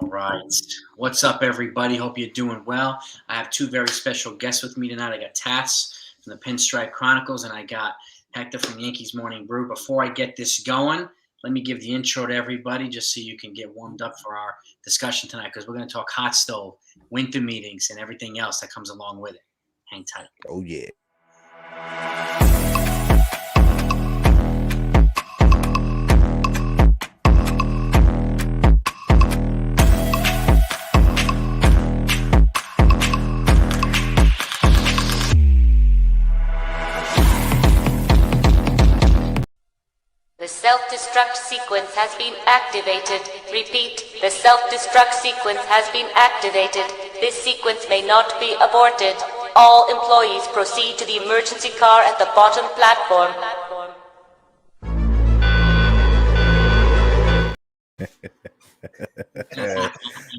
All right. What's up, everybody? Hope you're doing well. I have two very special guests with me tonight. I got Tats from the Pinstripe Chronicles, and I got Hector from Yankees Morning Brew. Before I get this going, let me give the intro to everybody just so you can get warmed up for our discussion tonight, because we're going to talk hot stove, winter meetings, and everything else that comes along with it. Hang tight. Oh, yeah. The self-destruct sequence has been activated. Repeat, the self-destruct sequence has been activated. This sequence may not be aborted. All employees proceed to the emergency car at the bottom platform.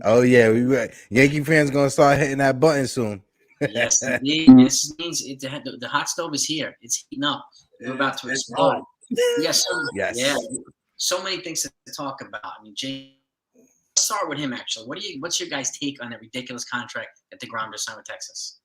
Oh yeah, Yankee fans gonna start hitting that button soon. Yes, indeed. This means the hot stove is here. It's heating up. We're about to explode. Yes, yeah. So many things to talk about. I mean, Jay, let's start with him. Actually, what's your guys' take on the ridiculous contract that DeGrom just signed with Texas?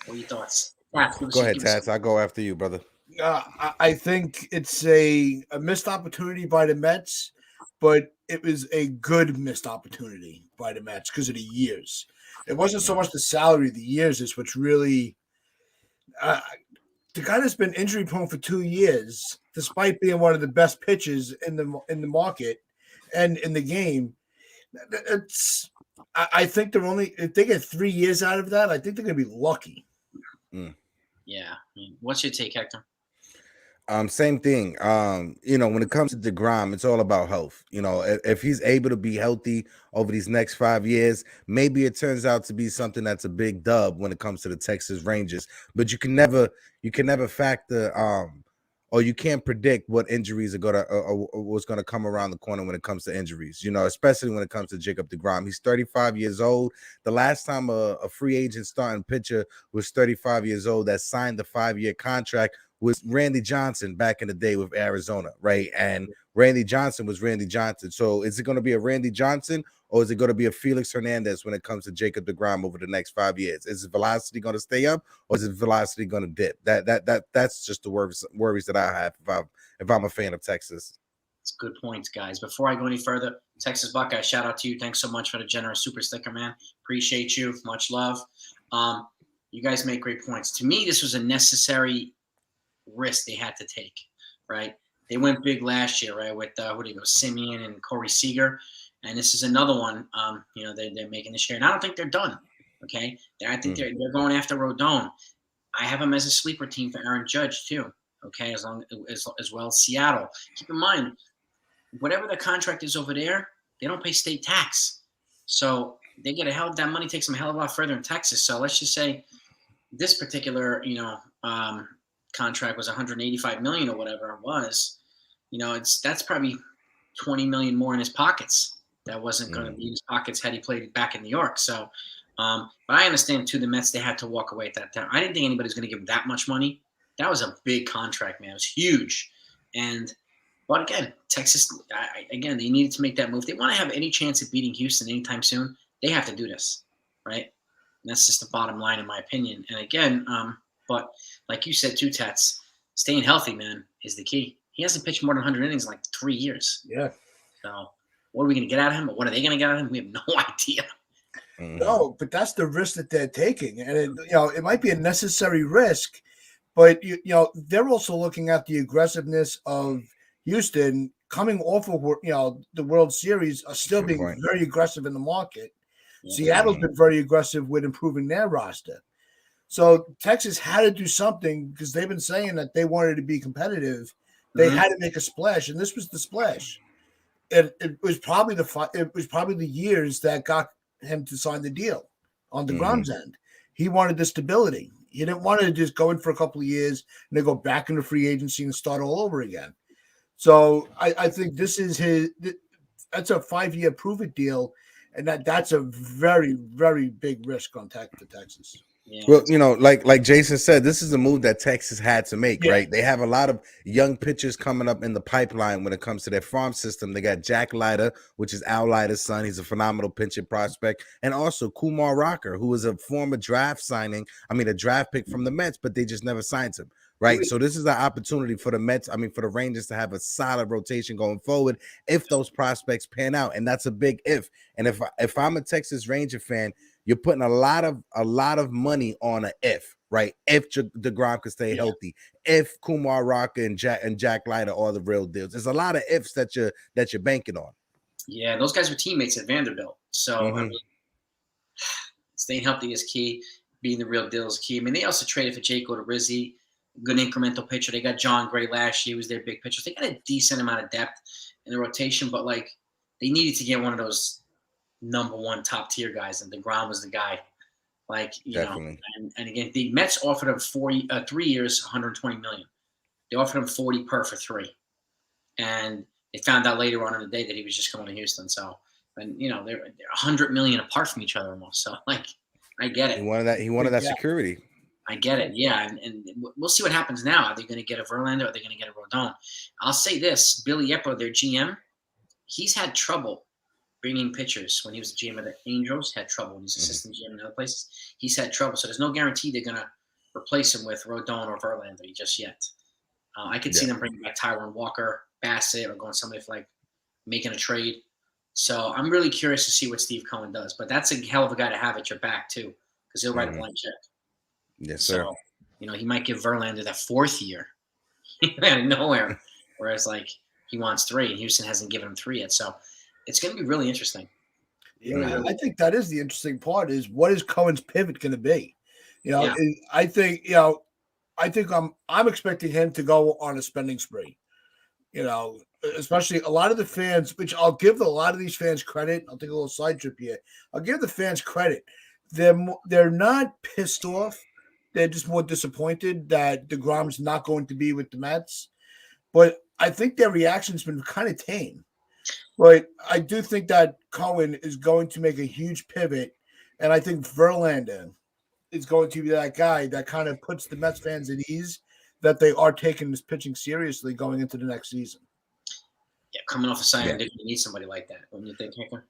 What are your thoughts? Go ahead, Tats. I'll go after you, brother. I think it's a missed opportunity by the Mets, but it was a good missed opportunity by the Mets because of the years. It wasn't so much the salary; the years is what's really. The guy that's been injury prone for 2 years, despite being one of the best pitchers in the market and in the game, I think they're only if they get 3 years out of that, I think they're going to be lucky. Yeah. I mean, what's your take, Hector? Same thing. When it comes to DeGrom, it's all about health. If he's able to be healthy over these next 5 years, maybe it turns out to be something that's a big dub when it comes to the Texas Rangers. But you can never factor or you can't predict what injuries are gonna or what's gonna come around the corner when it comes to injuries. Especially when it comes to Jacob DeGrom. He's 35 years old. The last time a free agent starting pitcher was 35 years old that signed the 5-year contract was Randy Johnson back in the day with Arizona, right? And Randy Johnson was Randy Johnson. So is it going to be a Randy Johnson or is it going to be a Felix Hernandez when it comes to Jacob DeGrom over the next 5 years? Is his velocity going to stay up or is his velocity going to dip? That's just the worries that I have if I'm a fan of Texas. It's good points, guys. Before I go any further, Texas Buckeye, shout out to you. Thanks so much for the generous super sticker, man. Appreciate you. Much love. You guys make great points. To me, this was a necessary risk they had to take, right? They went big last year, right, with Simeon and Corey Seager, and this is another one. They're making this year, and I don't think they're done. Okay, I think they're going after Rodon. I have them as a sleeper team for Aaron Judge too. Okay, as well as Seattle. Keep in mind, whatever the contract is over there, they don't pay state tax, so they get that money takes them a hell of a lot further in Texas. So let's just say this particular, contract was 185 million or whatever it was. That's probably 20 million more in his pockets. That wasn't going to be in his pockets had he played back in New York. So, but I understand too. The Mets, they had to walk away at that time. I didn't think anybody was going to give him that much money. That was a big contract, man. It was huge. But again, Texas, they needed to make that move. They want to have any chance of beating Houston anytime soon. They have to do this, right? And that's just the bottom line, in my opinion. And again, but like you said, too, Tats, staying healthy, man, is the key. He hasn't pitched more than 100 innings in like 3 years. Yeah. So what are we going to get out of him? Or what are they going to get out of him? We have no idea. No, but that's the risk that they're taking. And, it might be a necessary risk, but, they're also looking at the aggressiveness of Houston coming off of, the World Series are still being very aggressive in the market. Yeah. Seattle's been very aggressive with improving their roster. So Texas had to do something because they've been saying that they wanted to be competitive. They had to make a splash, and this was the splash. It was probably the years that got him to sign the deal on DeGrom's end. He wanted the stability. He didn't want to just go in for a couple of years and then go back into free agency and start all over again. So I think this is that's a 5-year prove-it deal, and that's a very, very big risk on for Texas. Yeah. Well, like Jason said, this is a move that Texas had to make, Yeah. right? They have a lot of young pitchers coming up in the pipeline when it comes to their farm system. They got Jack Leiter, which is Al Leiter's son. He's a phenomenal pitching prospect. And also Kumar Rocker, who is a former draft a draft pick from the Mets, but they just never signed him, right? So this is an opportunity for the Mets, for the Rangers to have a solid rotation going forward if those prospects pan out. And that's a big if. And if I'm a Texas Ranger fan, you're putting a lot of money on an if, right? If DeGrom could stay healthy, if Kumar Rocker and Jack Leiter are the real deals. There's a lot of ifs that you're banking on. Yeah, those guys were teammates at Vanderbilt. So, Mhm. Staying healthy is key. Being the real deal is key. They also traded for Jake Odorizzi, good incremental pitcher. They got John Gray last year. He was their big pitcher. They got a decent amount of depth in the rotation, but, they needed to get one of those number one top tier guys, and DeGrom was the guy. Definitely. And again, the Mets offered him 3 years, $120 million. They offered him 40 per for 3, and they found out later on in the day that he was just going to Houston. So, and they're $100 million apart from each other almost. So, I get it. He wanted that security. I get it. Yeah, and we'll see what happens now. Are they going to get a Verlander? Or are they going to get a Rodon? I'll say this: Billy Eppo, their GM, he's had trouble bringing pitchers. When he was the GM of the Angels, had trouble. When he's assistant GM in other places, he's had trouble. So there's no guarantee they're going to replace him with Rodon or Verlander just yet. I could see them bringing back Tyrone Walker, Bassett, or going somebody for making a trade. So I'm really curious to see what Steve Cohen does. But that's a hell of a guy to have at your back too, because he'll write a blank check. Yes, sir. So, he might give Verlander that 4th year out of nowhere, whereas he wants 3, and Houston hasn't given him 3 yet. So it's going to be really interesting. Yeah, I think that is the interesting part. Is what is Cohen's pivot going to be? I think I'm expecting him to go on a spending spree. Especially a lot of the fans, which I'll give a lot of these fans credit. I'll take a little side trip here. I'll give the fans credit. They're not pissed off. They're just more disappointed that DeGrom's not going to be with the Mets. But I think their reaction's been kind of tame. But I do think that Cohen is going to make a huge pivot, and I think Verlander is going to be that guy that kind of puts the Mets fans at ease that they are taking this pitching seriously going into the next season. Yeah, coming off a Cy Young, you need somebody like that. What do you think, Hanker?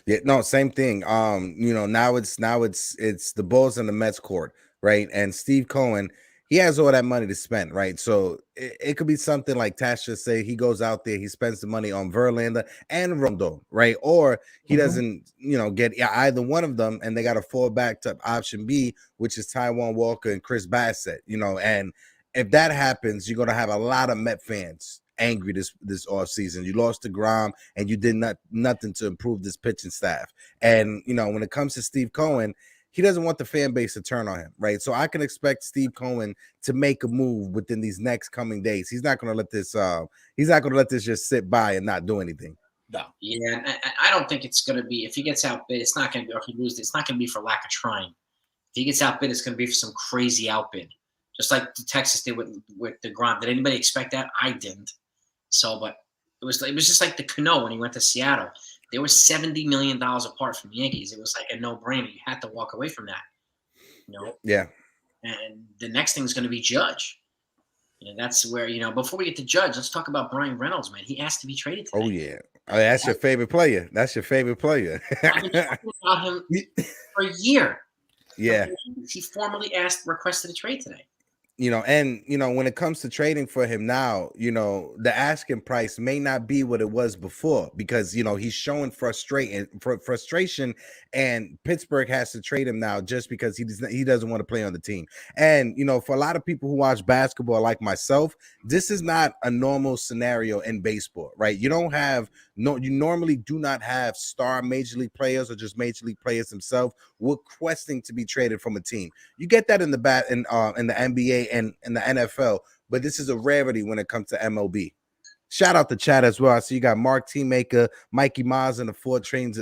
Yeah, no, same thing. Now it's the Bulls and the Mets court, right? And Steve Cohen, he has all that money to spend, right? So it could be something like Tash just say, he goes out there, he spends the money on Verlander and Rondon, right? Or he doesn't, get either one of them, and they got to fall back to option B, which is Taijuan Walker and Chris Bassett, and if that happens, you're gonna have a lot of Met fans angry this offseason. You lost to DeGrom, and you did nothing to improve this pitching staff. And when it comes to Steve Cohen, he doesn't want the fan base to turn on him, right? So I can expect Steve Cohen to make a move within these next coming days. He's not going to let this. He's not going to let this just sit by and not do anything. No. Yeah, I don't think it's going to be. If he gets outbid, it's not going to be. Or if he loses, it's not going to be for lack of trying. If he gets outbid, it's going to be for some crazy outbid, just like the Texas did with DeGrom. Did anybody expect that? I didn't. So, but it was just like the Cano when he went to Seattle. They were $70 million apart from the Yankees. It was like a no-brainer. You had to walk away from that. Yeah. And the next thing is going to be Judge. That's where, before we get to Judge, let's talk about Brian Reynolds, man. He asked to be traded today. Oh, yeah. That's your favorite player. That's your favorite player. I've been talking about him for a year. Yeah. He formally requested a trade today. When it comes to trading for him now, the asking price may not be what it was before because, he's showing frustration, and Pittsburgh has to trade him now just because he doesn't want to play on the team. And, for a lot of people who watch basketball like myself, this is not a normal scenario in baseball, right? You normally do not have star major league players or just major league players themselves requesting to be traded from a team. You get that in the NBA and in the NFL, but this is a rarity when it comes to MLB. Shout out to chat as well. I see you got Mark Teamaker, Mikey Maz in the Ford Train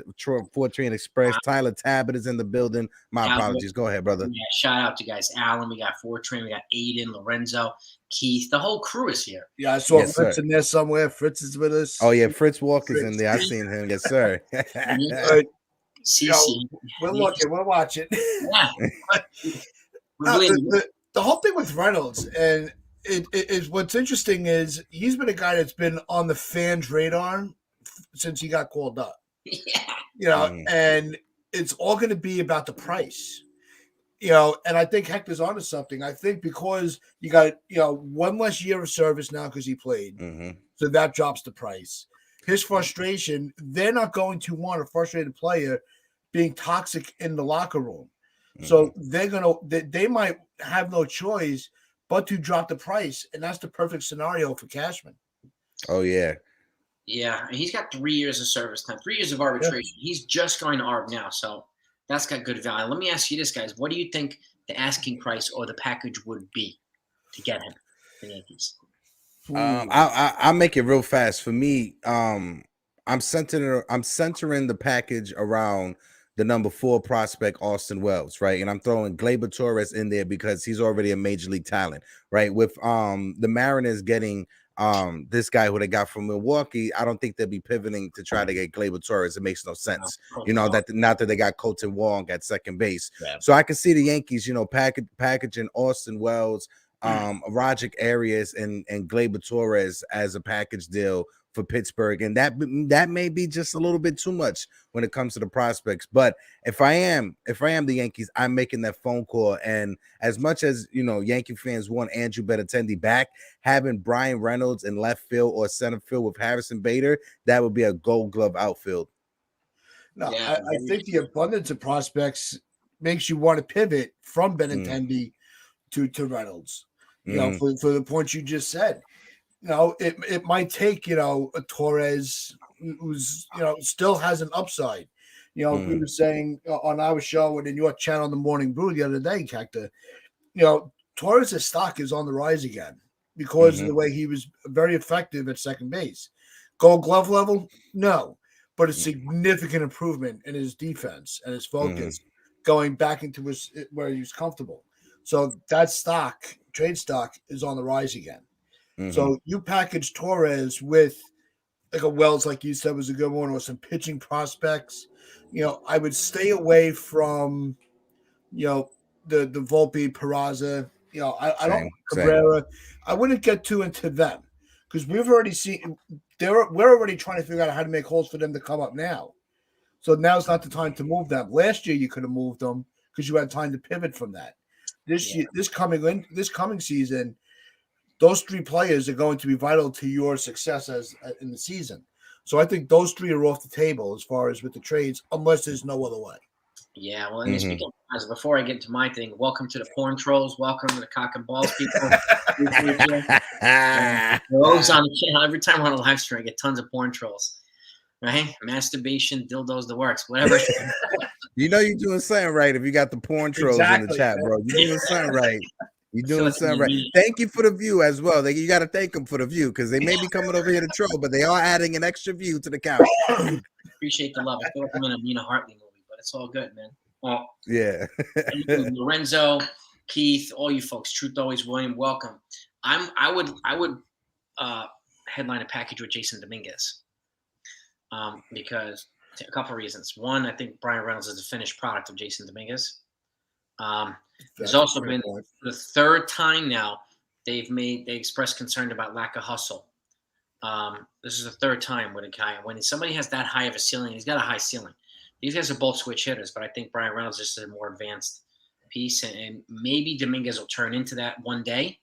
Express. Tyler Tabbitt is in the building. My apologies. Go ahead, brother. Yeah, shout out to you guys. Alan, we got Ford Train, we got Aiden, Lorenzo, Keith. The whole crew is here. Yeah, I saw Fritz in there somewhere. Fritz is with us. Oh yeah, Fritz Walker's in there. I seen him. Yes, sir. CC. We're looking, we're watching. Yeah. We're Uh, really, the whole thing with Reynolds, and it is what's interesting is he's been a guy that's been on the fans' radar since he got called up. yeah. And it's all going to be about the price. And I think Hector's onto something. I think because you got, one less year of service now because he played. So that drops the price. His frustration, they're not going to want a frustrated player being toxic in the locker room. So they might have no choice but to drop the price. And that's the perfect scenario for Cashman. Oh, yeah. Yeah. And he's got 3 years of service time, 3 years of arbitration. Yeah. He's just going to ARB now. So that's got good value. Let me ask you this, guys. What do you think the asking price or the package would be to get him, the Yankees? I'll make it real fast. For me, I'm centering the package around the number 4 prospect, Austin Wells, right? And I'm throwing Gleyber Torres in there because he's already a major league talent, right? With the Mariners getting this guy who they got from Milwaukee, I don't think they'll be pivoting to try to get Gleyber Torres. It makes no sense, that not that they got Colton Wong at second base. Yeah. So I can see the Yankees, packaging Austin Wells, Roderick Arias, and Gleyber Torres as a package deal for Pittsburgh, and that may be just a little bit too much when it comes to the prospects. But if I am the Yankees, I'm making that phone call. And as much as Yankee fans want Andrew Benintendi back, having Brian Reynolds in left field or center field with Harrison Bader, that would be a Gold Glove outfield. No, yeah, I think the abundance of prospects makes you want to pivot from Benintendi to Reynolds. For the points you just said. It might take, a Torres who's, still has an upside. We were saying on our show and in your channel on the Morning Brew the other day, Hector, Torres' stock is on the rise again because of the way he was very effective at second base. Gold Glove level? No, but a significant improvement in his defense and his focus going back into where he was comfortable. So that trade stock is on the rise again. So you package Torres with like a Wells, like you said, was a good one, or some pitching prospects. I would stay away from, the Volpe, Peraza. I don't Cabrera. I wouldn't get too into them because we've already seen we're already trying to figure out how to make holes for them to come up now. So now's not the time to move them. Last year you could have moved them because you had time to pivot from that. This coming season. Those 3 players are going to be vital to your success in the season. So I think those 3 are off the table as far as with the trades, unless there's no other way. Yeah, well, and speaking of, before I get to my thing, welcome to the porn trolls. Welcome to the cock and balls people. Those on the channel. Every time we're on a live stream, I get tons of porn trolls. Right? Masturbation, dildos, the works, whatever. You're doing something right if you got the porn trolls in the chat, bro. You're doing something right. You're doing something right. Thank you for the view as well. You got to thank them for the view because they may be coming over here to troll, but they are adding an extra view to the count. Appreciate the love. I feel like I'm in a Mina Hartley movie, but it's all good, man. Yeah. Lorenzo, Keith, all you folks, Truth Always, William, welcome. I would headline a package with Jason Dominguez because a couple of reasons. One, I think Brian Reynolds is the finished product of Jason Dominguez. There's also been the 3rd time now they expressed concern about lack of hustle. This is the 3rd time with a guy. When somebody has that high of a ceiling, he's got a high ceiling. These guys are both switch hitters, but I think Brian Reynolds is a more advanced piece, and maybe Dominguez will turn into that one day.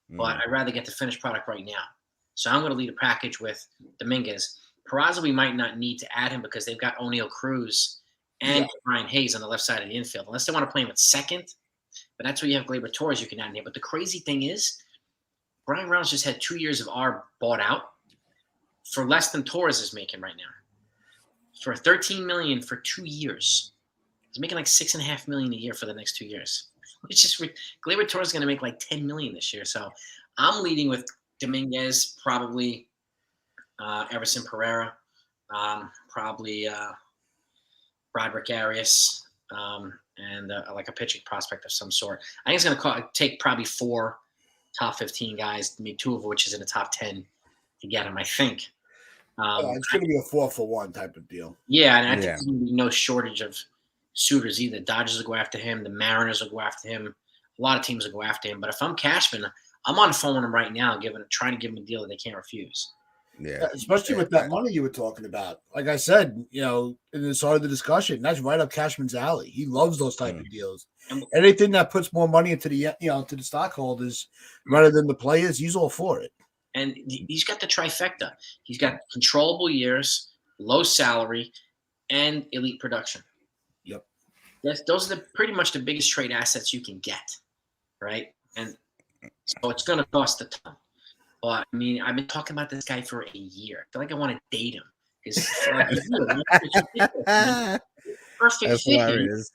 But I'd rather get the finished product right now. So I'm going to lead a package with Dominguez. Peraza, we might not need to add him because they've got O'Neal Cruz and Brian Hayes on the left side of the infield, unless they want to play him at second. But that's where you have Gleyber Torres you can add in here. But the crazy thing is, Brian Reynolds just had 2 years of ARB bought out for less than Torres is making right now. For $13 million for 2 years, he's making like $6.5 million a year for the next 2 years. It's just Gleyber Torres is going to make like $10 million this year. So I'm leading with Dominguez, probably Everson Pereira, probably Roderick Arias. And like a pitching prospect of some sort. I think it's going to take probably 4 top 15 guys, maybe 2 of which is in the top 10 to get him, I think. It's going to be a 4-for-1 type of deal. Yeah, and I think Yeah. there's going to be no shortage of suitors either. Dodgers will go after him. The Mariners will go after him. A lot of teams will go after him. But if I'm Cashman, I'm on the phone with him right now, trying to give him a deal that they can't refuse. Yeah. Especially with that money you were talking about. Like I said, in the start of the discussion, that's right up Cashman's alley. He loves those type of deals. Anything that puts more money into the stockholders rather than the players, he's all for it. And he's got the trifecta. He's got controllable years, low salary, and elite production. Yep. Those are pretty much the biggest trade assets you can get, right? And so it's going to cost a ton. But I mean, I've been talking about this guy for a year. I feel like I want to date him because perfect. That's hilarious.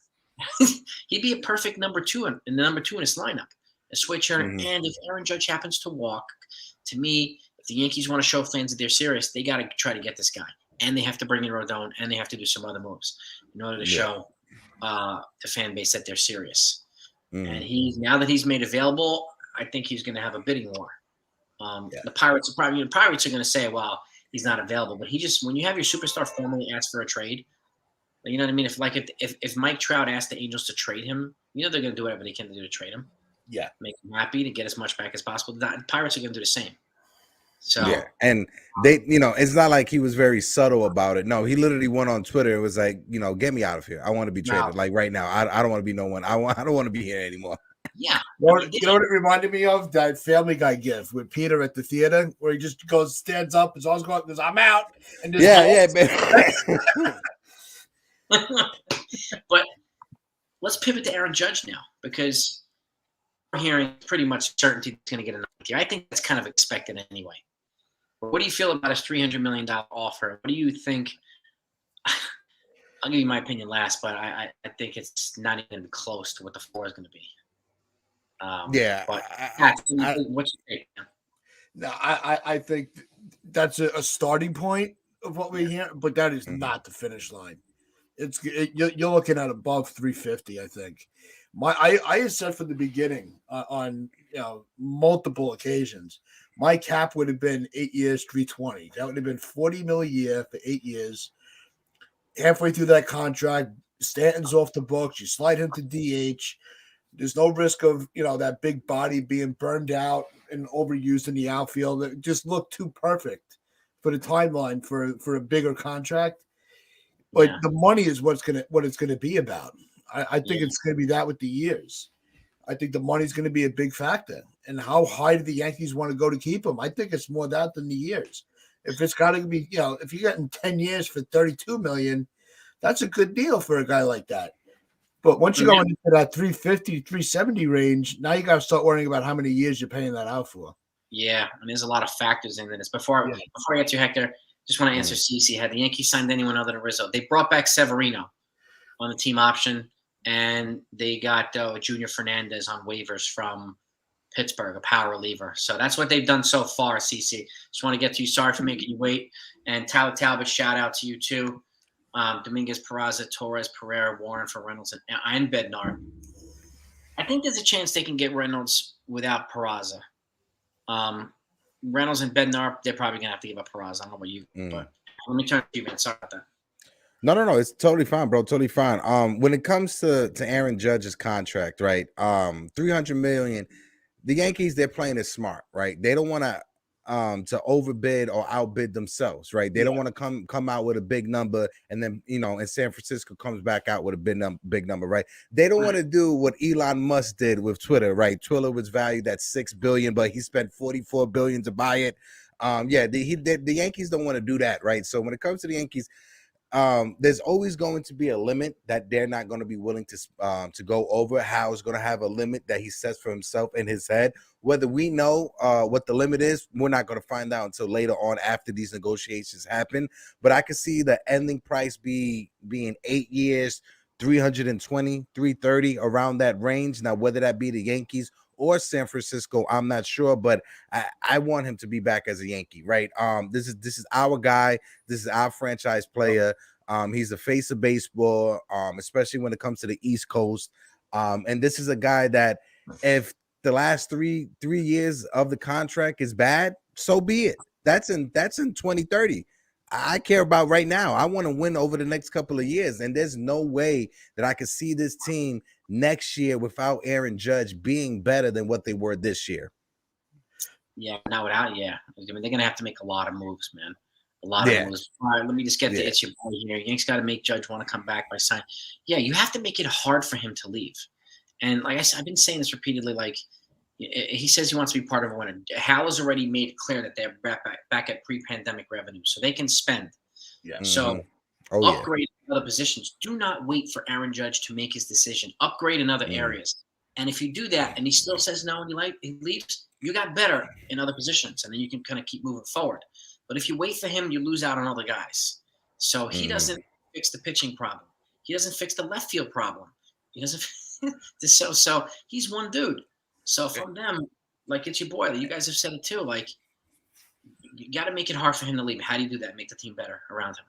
He'd be a perfect number two in his lineup, a switcher. Mhm. And if Aaron Judge happens to walk, to me, if the Yankees want to show fans that they're serious, they got to try to get this guy, and they have to bring in Rodon, and they have to do some other moves in order to show the fan base that they're serious. And now that he's made available, I think he's going to have a bidding war. The Pirates are going to say, well, he's not available. But when you have your superstar formally ask for a trade, you know what I mean? If Mike Trout asked the Angels to trade him, they're going to do whatever they can to do to trade him. Yeah. Make him happy to get as much back as possible. The Pirates are going to do the same. So yeah, and they, it's not like he was very subtle about it. No, he literally went on Twitter. It was like, get me out of here. I want to be traded like right now. I don't want to be no one. I don't want to be here anymore. Yeah. You know what it reminded me of? That Family Guy gif with Peter at the theater where he just stands up, his arms go up, goes, I'm out. And man. But let's pivot to Aaron Judge now, because we're hearing pretty much certainty he's going to get a 90. I think that's kind of expected anyway. What do you feel about his $300 million offer? What do you think? I'll give you my opinion last, but I think it's not even close to what the floor is going to be. What's your take? No, I think that's a starting point of what we hear, but that is not the finish line. You're looking at above 350. I think. I had said from the beginning on multiple occasions, my cap would have been 8 years, 320. That would have been $40 million a year for 8 years. Halfway through that contract, Stanton's off the books. You slide him to DH. There's no risk of that big body being burned out and overused in the outfield. It just looked too perfect for the timeline for a bigger contract. But the money is what it's gonna be about. I think it's gonna be that with the years. I think the money's gonna be a big factor. And how high do the Yankees want to go to keep him? I think it's more that than the years. If it's got to be, if you're getting 10 years for $32 million, that's a good deal for a guy like that. But once you go into that 350, 370 range, now you got to start worrying about how many years you're paying that out for. Yeah, and there's a lot of factors in this. Before I get to Hector, just want to answer CC. Had the Yankees signed anyone other than Rizzo? They brought back Severino on the team option, and they got Junior Fernandez on waivers from Pittsburgh, a power reliever. So that's what they've done so far, CC. Just want to get to you. Sorry for making you wait. And Tyler Talbot, shout out to you too. Dominguez, Peraza, Torres, Pereira, Warren for Reynolds, and Bednar. I think there's a chance they can get Reynolds without Peraza. Reynolds and Bednar, they're probably going to have to give up Peraza. I don't know about you, but let me turn to you, man. Sorry about that. No. It's totally fine, bro. Totally fine. When it comes to Aaron Judge's contract, right? $300 million. The Yankees, they're playing it smart, right? They don't want to overbid or outbid themselves, right? They don't want to come out with a big number and then and San Francisco comes back out with a big number, right? They don't want to do what Elon Musk did with Twitter, right? Twitter was valued at $6 billion, but he spent $44 billion to buy it. The Yankees don't want to do that, right? So when it comes to the Yankees, there's always going to be a limit that they're not going to be willing to go over. Howe's going to have a limit that he sets for himself in his head. Whether we know what the limit is, we're not going to find out until later on after these negotiations happen. But I can see the ending price being 8 years, 320, 330, around that range. Now, whether that be the Yankees or San Francisco, I'm not sure, but I want him to be back as a Yankee, right? This is our guy. This is our franchise player. He's the face of baseball, especially when it comes to the East Coast. And this is a guy that if the last three years of the contract is bad, so be it. That's in 2030. I care about right now. I want to win over the next couple of years, and there's no way that I could see this team next year without Aaron Judge being better than what they were this year. Yeah, not without. Yeah, I mean they're gonna have to make a lot of moves, man. A lot of moves. All right, let me just get to it's your boy here. Yanks got to make Judge want to come back by sign. Yeah, you have to make it hard for him to leave. And like I said, I've been saying this repeatedly. Like he says he wants to be part of a winner. Hal has already made it clear that they're back at pre-pandemic revenue, so they can spend. Yeah. So upgrade other positions. Do not wait for Aaron Judge to make his decision. Upgrade in other areas. And if you do that, and he still says no, and he leaves, you got better in other positions, and then you can kind of keep moving forward. But if you wait for him, you lose out on other guys. So he doesn't fix the pitching problem. He doesn't fix the left field problem. He doesn't. So he's one dude. So from them, like it's your boy. You guys have said it too. Like you got to make it hard for him to leave. How do you do that? Make the team better around him.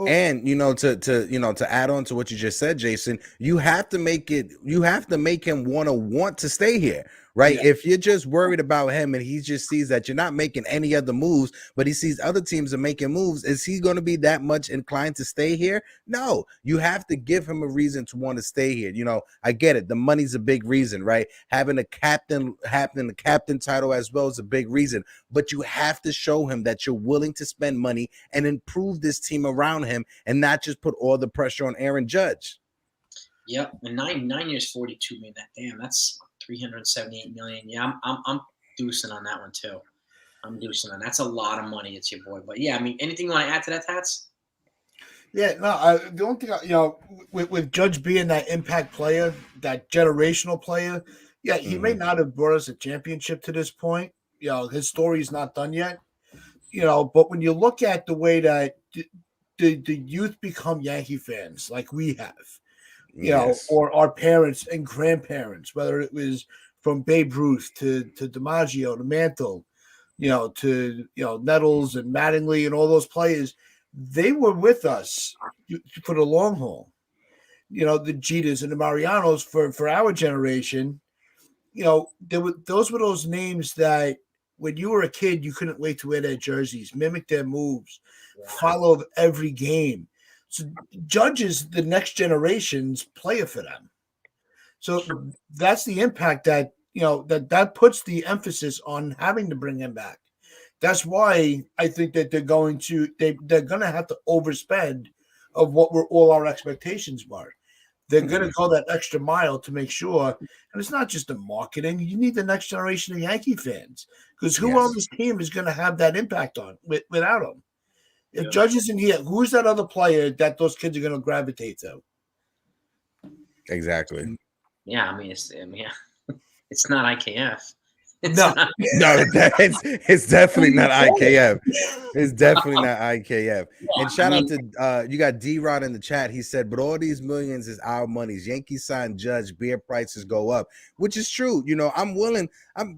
And to add on to what you just said, Jason, you have to make him want to stay here, right? Yeah. If you're just worried about him and he just sees that you're not making any other moves, but he sees other teams are making moves, is he going to be that much inclined to stay here? No, you have to give him a reason to want to stay here. I get it. The money's a big reason, right? Having the captain title as well is a big reason, but you have to show him that you're willing to spend money and improve this team around him and not just put all the pressure on Aaron Judge. Yep, and 9 years, 42 million. Damn, that's 378 million. Yeah, I'm deucing on that one too. I'm deucing on. That's a lot of money. It's your boy, but yeah, I mean, anything you want to add to that, Tats? Yeah, no. The only thing with Judge being that impact player, that generational player, yeah, he may not have brought us a championship to this point. His story's not done yet. But when you look at the way that the youth become Yankee fans, like we have, or our parents and grandparents, whether it was from Babe Ruth to DiMaggio to Mantle, to Nettles and Mattingly and all those players, they were with us for the long haul. The Jeters and the Marianos for our generation. Those were those names that when you were a kid, you couldn't wait to wear their jerseys, mimic their moves, follow every game. So Judge is the next generation's player for them. So that's the impact that that puts the emphasis on having to bring him back. That's why I think that they're going to have to overspend of what were all our expectations were. They're going to go that extra mile to make sure, and it's not just the marketing. You need the next generation of Yankee fans, because who on this team is going to have that impact on without him? If Judge isn't here, who's that other player that those kids are going to gravitate to? Exactly. Yeah, I mean, it's not IKF. It's definitely not IKF. It's definitely not IKF. And shout out to you got D-Rod in the chat. He said, but all these millions is our monies. Yankees sign Judge, beer prices go up, which is true.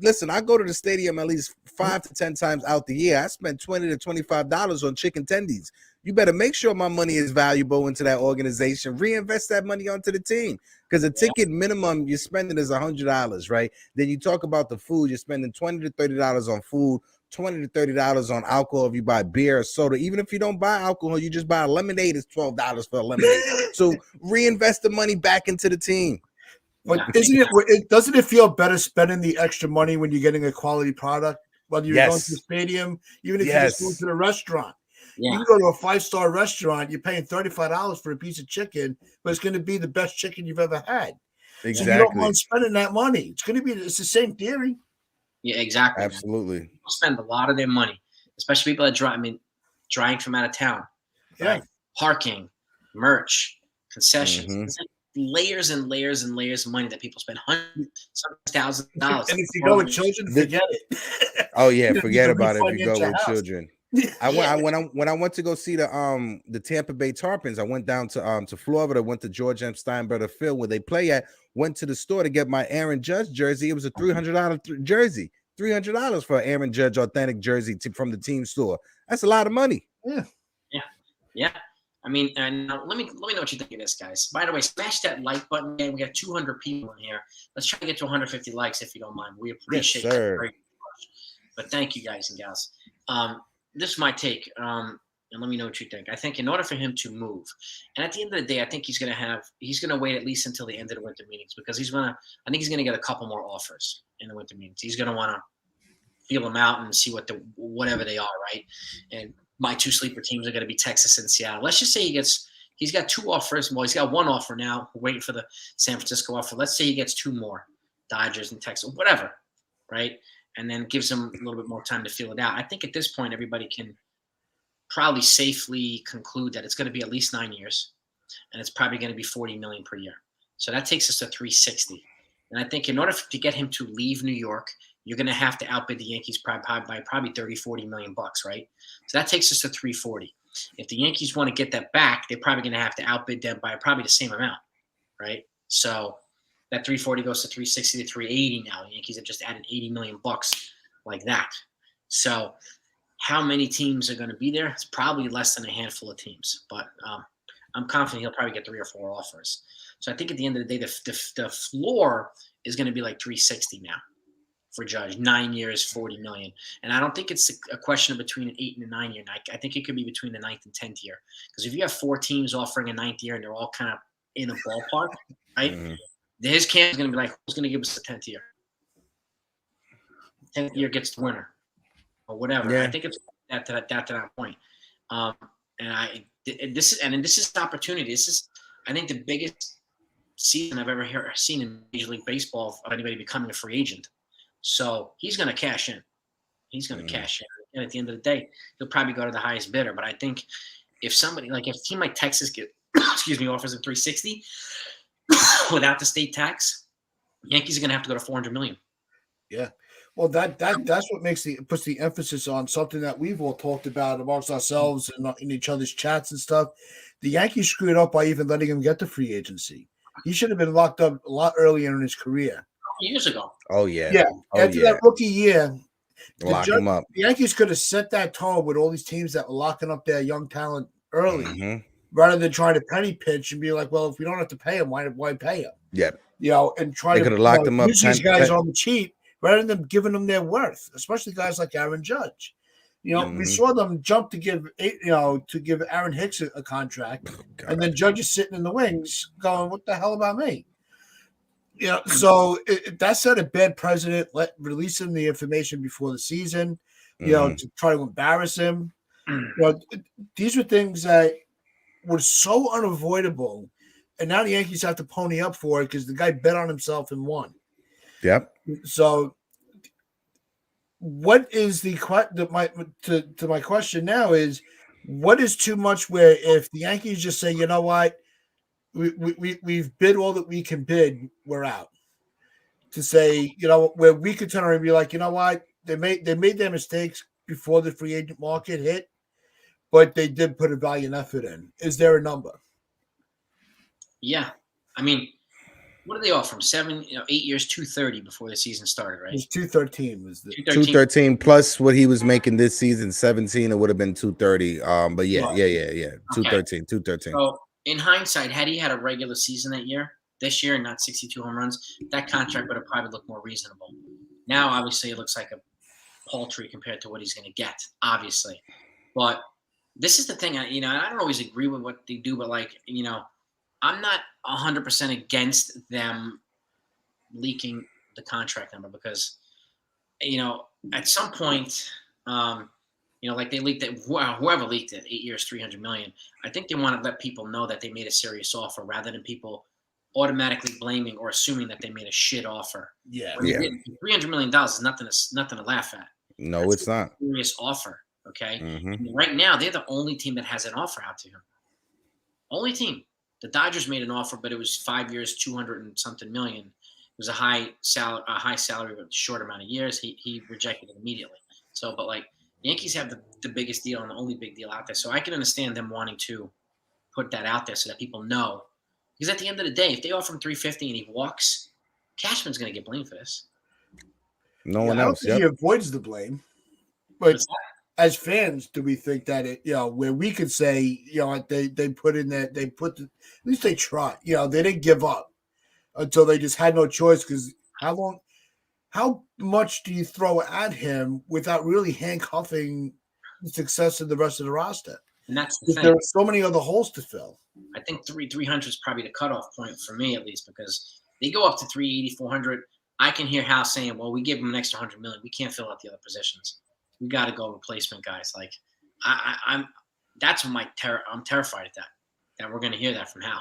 Listen, I go to the stadium at least 5 to 10 times out the year. I spend $20 to $25 on chicken tendies. You better make sure my money is valuable into that organization. Reinvest that money onto the team, because the ticket minimum you're spending is $100, right? Then you talk about the food. You're spending $20 to $30 on food, $20 to $30 on alcohol if you buy beer or soda. Even if you don't buy alcohol, you just buy a lemonade. It's $12 for a lemonade. So reinvest the money back into the team. But doesn't it feel better spending the extra money when you're getting a quality product? Whether you're going to the stadium, even if you just go to the restaurant. Yeah. You can go to a 5-star restaurant, you're paying $35 for a piece of chicken, but it's going to be the best chicken you've ever had. Exactly. So you don't mind spending that money. It's the same theory. Yeah, exactly. Absolutely. People spend a lot of their money, especially people that driving from out of town. Right? Parking, merch, concessions. It's like layers and layers and layers of money that people spend hundreds, sometimes $1,000s. And if you go with children, forget it. Oh yeah, forget about it if you go with children. When I went to go see the Tampa Bay Tarpons, I went down to Florida, went to George M. Steinbrenner Field where they play at, went to the store to get my Aaron Judge jersey. It was a $300 jersey, $300 for an Aaron Judge authentic jersey from the team store. That's a lot of money. Yeah. I mean, and let me know what you think of this, guys. By the way, smash that like button. Man, we got 200 people in here. Let's try to get to 150 likes if you don't mind. We appreciate that very much. But thank you, guys and gals. This is my take. and let me know what you think. I think in order for him to move, and at the end of the day, I think he's going to wait at least until the end of the winter meetings because I think he's going to get a couple more offers in the winter meetings. He's going to want to feel them out and see whatever they are, right? And my two sleeper teams are going to be Texas and Seattle. Let's just say he's got two offers. Well, he's got one offer now. We're waiting for the San Francisco offer. Let's say he gets two more, Dodgers and Texas, whatever, right? And then gives him a little bit more time to feel it out. I think at this point, everybody can probably safely conclude that it's going to be at least 9 years, and it's probably going to be $40 million per year. So that takes us to 360. And I think in order to get him to leave New York, you're going to have to outbid the Yankees by probably 30, 40 million bucks, right? So that takes us to 340. If the Yankees want to get that back, they're probably going to have to outbid them by probably the same amount, right? So that 340 goes to 360 to 380 now. The Yankees have just added 80 million bucks like that. So how many teams are going to be there? It's probably less than a handful of teams, but I'm confident he'll probably get 3 or 4 offers. So I think at the end of the day, the floor is going to be like 360 now for Judge. 9 years, 40 million. And I don't think it's a question of between an 8 and a 9 year. I think it could be between the 9th and 10th year. Because if you have 4 teams offering a 9th year and they're all kind of in a ballpark, right? Mm-hmm. His camp is going to be like, who's going to give us the 10th year? 10th year gets the winner or whatever. Yeah. I think it's that to that point. This is an opportunity. This is, I think, the biggest season I've ever seen in Major League Baseball of anybody becoming a free agent. So he's going to cash in. He's going to cash in. And at the end of the day, he'll probably go to the highest bidder. But I think if a team like Texas offers him 360 without the state tax, Yankees are going to have to go to 400 million. Yeah. Well, that's what puts the emphasis on something that we've all talked about amongst ourselves and in each other's chats and stuff. The Yankees screwed up by even letting him get the free agency. He should have been locked up a lot earlier in his career. Years ago. Oh yeah. Yeah. After that rookie year, lock him up. The Yankees could have set that tone with all these teams that were locking up their young talent early, rather than trying to penny pinch and be like, well, if we don't have to pay him, why pay him? Yeah. And try to lock them up. Use these guys on the cheap rather than giving them their worth, especially guys like Aaron Judge. We saw them jump to give Aaron Hicks a contract, and then Judge is sitting in the wings going, "What the hell about me?" So that set a bad precedent. Releasing the information before the season, to try to embarrass him. These were things that were so unavoidable, and now the Yankees have to pony up for it because the guy bet on himself and won. Yep. So, what is my question now is, what is too much? Where if the Yankees just say, you know what, we've bid all that we can bid, we're out. To say, where we could turn around and be like, you know what, they made their mistakes before the free agent market hit, but they did put a valiant effort in. Is there a number? Yeah, I mean, what did they offer him? 8 years, 230 before the season started, right? It was 213. Was the 213 plus what he was making this season, 17. It would have been 230. But yeah. 213. So in hindsight, had he had a regular season this year, and not 62 home runs, that contract would have probably looked more reasonable. Now, obviously, it looks like a paltry compared to what he's going to get, obviously. But this is the thing, I don't always agree with what they do, but I'm not 100% against them leaking the contract number because, at some point, like they leaked it, whoever leaked it, 8 years, 300 million. I think they want to let people know that they made a serious offer rather than people automatically blaming or assuming that they made a shit offer. Yeah. $300 million is nothing to laugh at. No, That's it's not. A serious offer. Okay. Mm-hmm. Right now, they're the only team that has an offer out to him. Only team. The Dodgers made an offer, but it was 5 years, 200 and something million. It was a high salary, but a short amount of years. He rejected it immediately. So, but Yankees have the biggest deal and the only big deal out there. So I can understand them wanting to put that out there so that people know. Because at the end of the day, if they offer him 350 and he walks, Cashman's going to get blamed for this. No one else. He avoids the blame. But as fans, do we think that where we could say, they put in that at least they tried. They didn't give up until they just had no choice. Because how much do you throw at him without really handcuffing the success of the rest of the roster? And that's the Because thing. there are so many other holes to fill. I think 300 is probably the cutoff point for me, at least, because they go up to 380, 400. I can hear Hal saying, well, we give them an extra 100 million. We can't fill out the other positions. We got to go replacement guys. Like, I'm I'm terrified at that we're going to hear that from Hal.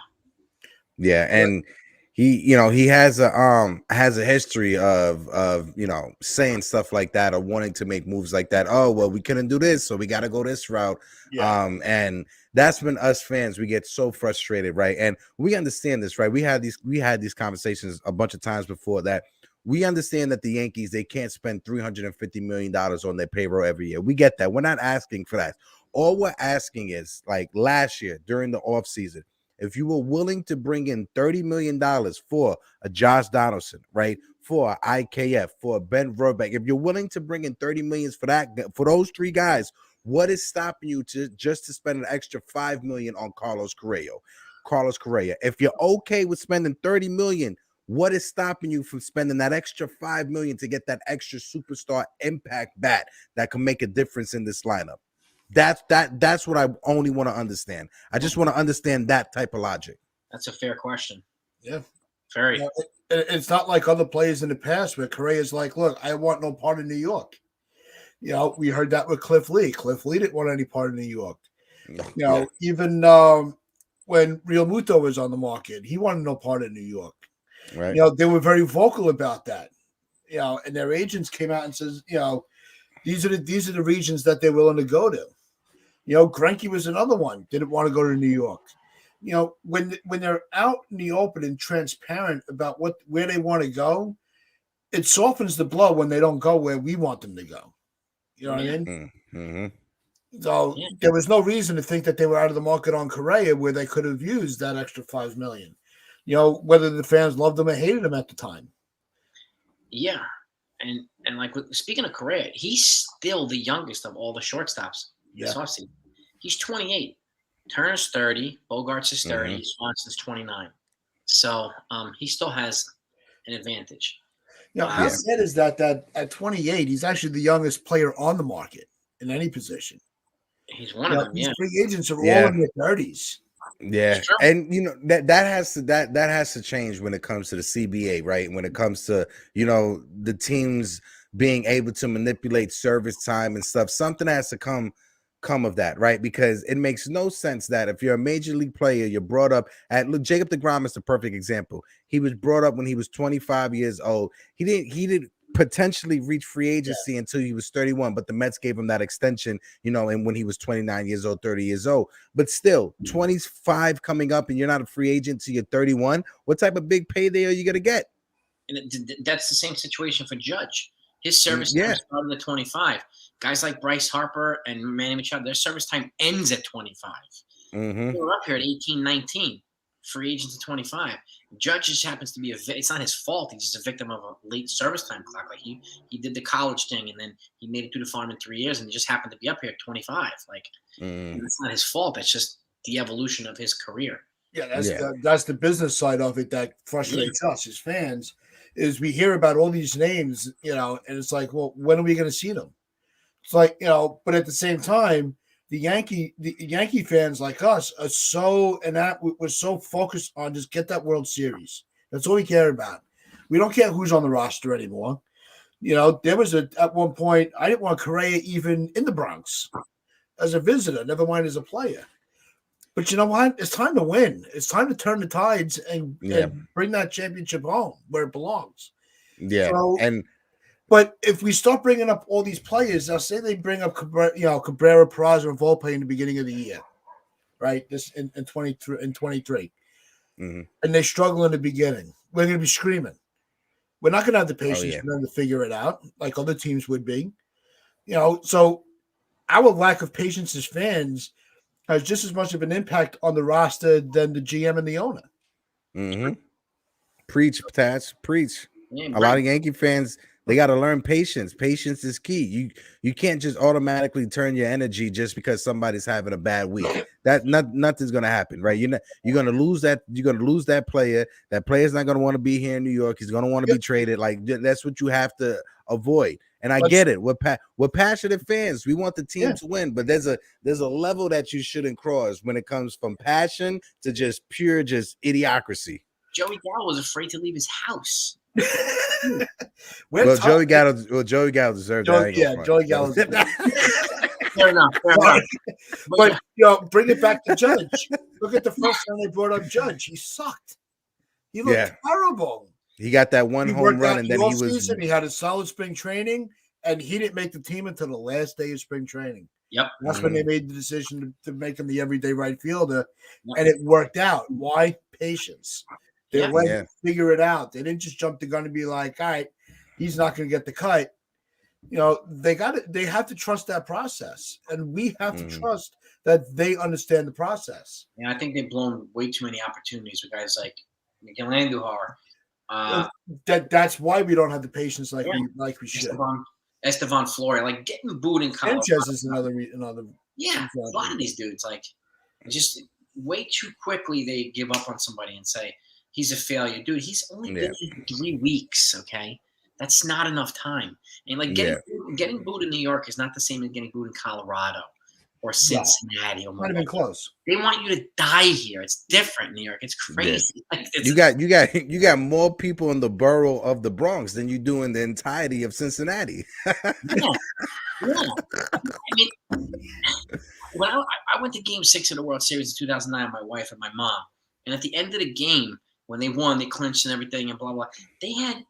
Yeah, and he has a history of saying stuff like that or wanting to make moves like that. Oh, well, we couldn't do this, so we got to go this route. Yeah. And that's when us fans, we get so frustrated, right? And we understand this, right? We had these conversations a bunch of times before that. We understand that the Yankees, they can't spend $350 million on their payroll every year. We get that. We're not asking for that. All we're asking is, like last year during the offseason, if you were willing to bring in $30 million for a Josh Donaldson, right, for a IKF, for a Ben Verbeek, if you're willing to bring in $30 million for those three guys, what is stopping you to spend an extra $5 million on Carlos Correa? If you're okay with spending $30 million, what is stopping you from spending that extra $5 million to get that extra superstar impact bat that can make a difference in this lineup? That's what I only want to understand. I just want to understand that type of logic. That's a fair question. Yeah. Very. It's not like other players in the past where Correa's like, look, I want no part of New York. We heard that with Cliff Lee. Cliff Lee didn't want any part of New York. Even when Real Muto was on the market, he wanted no part of New York. Right. They were very vocal about that. And their agents came out and says, these are the regions that they're willing to go to. Greinke was another one, didn't want to go to New York. When they're out in the open and transparent about where they want to go, it softens the blow when they don't go where we want them to go. You know what I mean? Mm-hmm. So there was no reason to think that they were out of the market on Correa where they could have used that extra $5 million. Whether the fans loved him or hated him at the time. Yeah. And like speaking of Correa, he's still the youngest of all the shortstops this offseason. He's 28. Turner's 30. Bogarts is 30. Mm-hmm. Swanson's 29. So he still has an advantage. How sad is that at 28, he's actually the youngest player on the market in any position. He's one of them. These free agents are all in their 30s. Yeah, and that has to change when it comes to the CBA, right? When it comes to the teams being able to manipulate service time and stuff, something has to come of that, right? Because it makes no sense that if you're a major league player, you're brought up Jacob DeGrom is the perfect example. He was brought up when he was 25 years old. He didn't potentially reach free agency until he was 31, but the Mets gave him that extension, and when he was 29 years old, 30 years old. But still, 25 coming up and you're not a free agent till you're 31. What type of big payday are you going to get? And that's the same situation for Judge. His service time started at 25. Guys like Bryce Harper and Manny Machado, their service time ends at 25. Mm-hmm. They were up here at 18, 19. Free agents at 25. Judge just happens to be it's not his fault. He's just a victim of a late service time clock. Like he did the college thing and then he made it through the farm in 3 years and he just happened to be up here at 25. Like it's not his fault. That's just the evolution of his career. Yeah, that's the business side of it that frustrates us as fans. Is we hear about all these names, and it's like, well, when are we going to see them? It's like, but at the same time, the Yankee fans like us are we're so focused on just get that World Series. That's all we care about. We don't care who's on the roster anymore. There was at one point I didn't want Correa even in the Bronx as a visitor, never mind as a player. But you know what? It's time to win. It's time to turn the tides and bring that championship home where it belongs. Yeah, But if we start bringing up all these players, I'll say they bring up Cabrera, Peraza, and Volpe in the beginning of the year, right? This in 23, and they struggle in the beginning. We're going to be screaming. We're not going to have the patience for them to figure it out like other teams would be. So our lack of patience as fans has just as much of an impact on the roster than the GM and the owner. Mm-hmm. Preach, Tats, preach. Yeah, a lot of Yankee fans, they got to learn patience. Patience is key. You can't just automatically turn your energy just because somebody's having a bad week. Nothing's gonna happen, right? You're gonna lose that. You're gonna lose that player. That player's not gonna want to be here in New York. He's gonna want to be traded. Like that's what you have to avoid. And I But- get it. We're passionate fans. We want the team Yeah. to win, but there's a level that you shouldn't cross when it comes from passion to just pure idiocracy. Joey Gallo was afraid to leave his house. Well, Joey Gallo deserved that. I ain't gonna Yeah, front. Joey Gallo. Fair enough. Fair enough. But bring it back to Judge. Look at the first time they brought up Judge. He sucked. He looked terrible. He got that one He home worked run, out and the then he off was. season. He had a solid spring training, and he didn't make the team until the last day of spring training. Yep. That's when they made the decision to make him the everyday right fielder, Yep. and it worked out. Why? Patience. They Yeah. let him figure it out. They didn't just jump the gun and be like, "All right, he's not going to get the cut." They have to trust that process, and we have to trust that they understand the process. And I think they've blown way too many opportunities with guys like Miguel Andujar. That's why we don't have the patience like we should. Estevan Flores, like getting booed in Colorado. Sanchez is another. Yeah, a lot of these dudes, like, just way too quickly they give up on somebody and say he's a failure. Dude, he's only been here 3 weeks, okay? That's not enough time. And like getting booed in New York is not the same as getting booed in Colorado or Cincinnati. Or might have been close. They want you to die here. It's different, New York. It's crazy. Yeah. Like, you got more people in the borough of the Bronx than you do in the entirety of Cincinnati. yeah. I mean, when I went to Game 6 of the World Series in 2009 with my wife and my mom, and at the end of the game, when they won, they clinched and everything and blah, blah, they had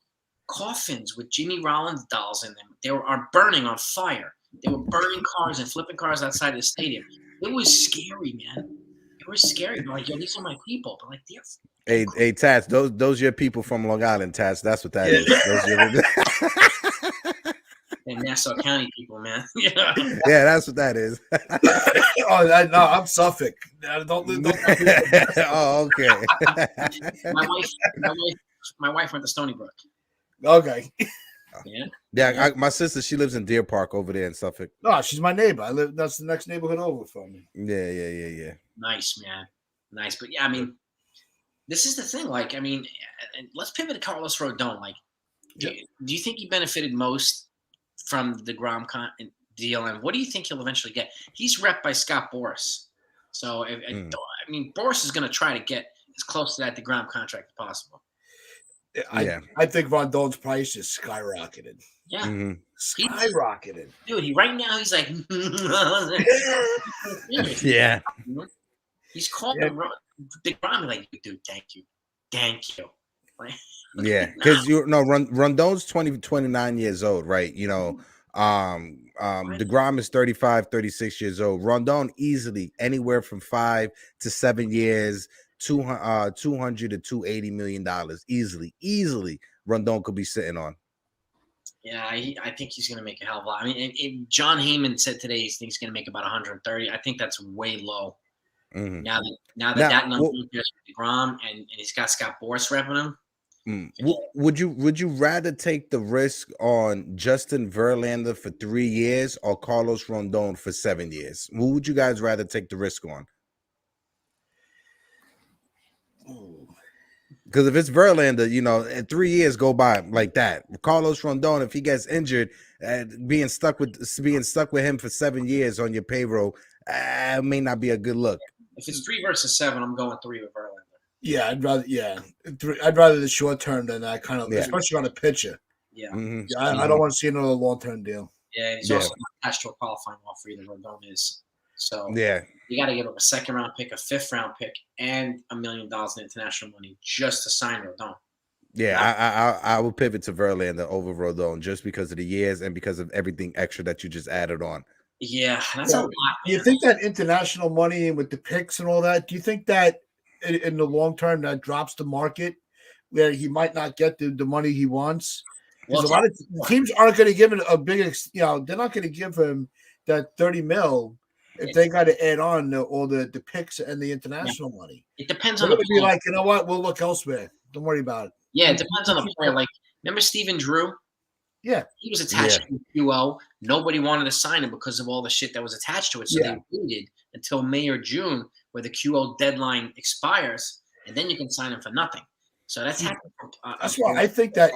coffins with Jimmy Rollins dolls in them. They were burning on fire. They were burning cars and flipping cars outside of the stadium. It was scary, man. It was scary. But like, yo, these are my people. But like, hey, Tats, those your people from Long Island, Tats. That's what that is. and Nassau County people, man. Yeah, that's what that is. No, I'm Suffolk. Don't Oh, okay. my wife went to Stony Brook. Okay. Yeah, my sister, she lives in Deer Park over there in Suffolk. No, she's my neighbor. That's the next neighborhood over from me. Yeah. Nice, man. Nice. But yeah, I mean, this is the thing. Like, I mean, let's pivot to Carlos Rodon. Like, do you think he benefited most from the DeGrom deal? And what do you think he'll eventually get? He's repped by Scott Boras. So, I mean, Boras is going to try to get as close to that DeGrom contract as possible. I think Rondon's price is skyrocketed. Yeah. Skyrocketed. Dude, right now he's like, yeah. He's calling DeGrom like, dude, thank you. Like, yeah, because Rondon's 29 years old, right? DeGrom is 35, 36 years old. Rondon easily anywhere from 5 to 7 years. $200 to $280 million easily Rondon could be sitting on. Yeah, I think he's going to make a hell of a lot. I mean, John Heyman said today he thinks he's going to make about 130. I think that's way low. Mm-hmm. Now that number is DeGrom and he's got Scott Boras repping him. Would you rather take the risk on Justin Verlander for 3 years or Carlos Rondon for 7 years? Who would you guys rather take the risk on? Because if it's Verlander, and 3 years go by like that. Carlos Rondon, if he gets injured, being stuck with him for 7 years on your payroll, may not be a good look. If it's 3 versus 7, I'm going 3 with Verlander. Yeah, I'd rather the short term than that kind of, especially on a pitcher. Yeah, I don't want to see another long term deal. Yeah, he's also attached to a qualifying offer. Either Rondon is. So yeah, you got to give him a 2nd round pick, a 5th round pick, and $1 million in international money just to sign Rodon. Yeah, I will pivot to Verlander over Rodon just because of the years and because of everything extra that you just added on. Yeah, that's a lot. Do you think that international money with the picks and all that? Do you think that in the long term that drops the market where he might not get the money he wants? Because a lot of teams aren't going to give him a big, they're not going to give him that 30 mil. If they got to add on all the picks and the international money, it depends on the player. Be like, you know what? We'll look elsewhere. Don't worry about it. Yeah, it depends on the player. Like, remember Steven Drew? Yeah, he was attached to the QO. Nobody wanted to sign him because of all the shit that was attached to it. So they waited until May or June, where the QO deadline expires, and then you can sign him for nothing. So that's happening. That's why I think that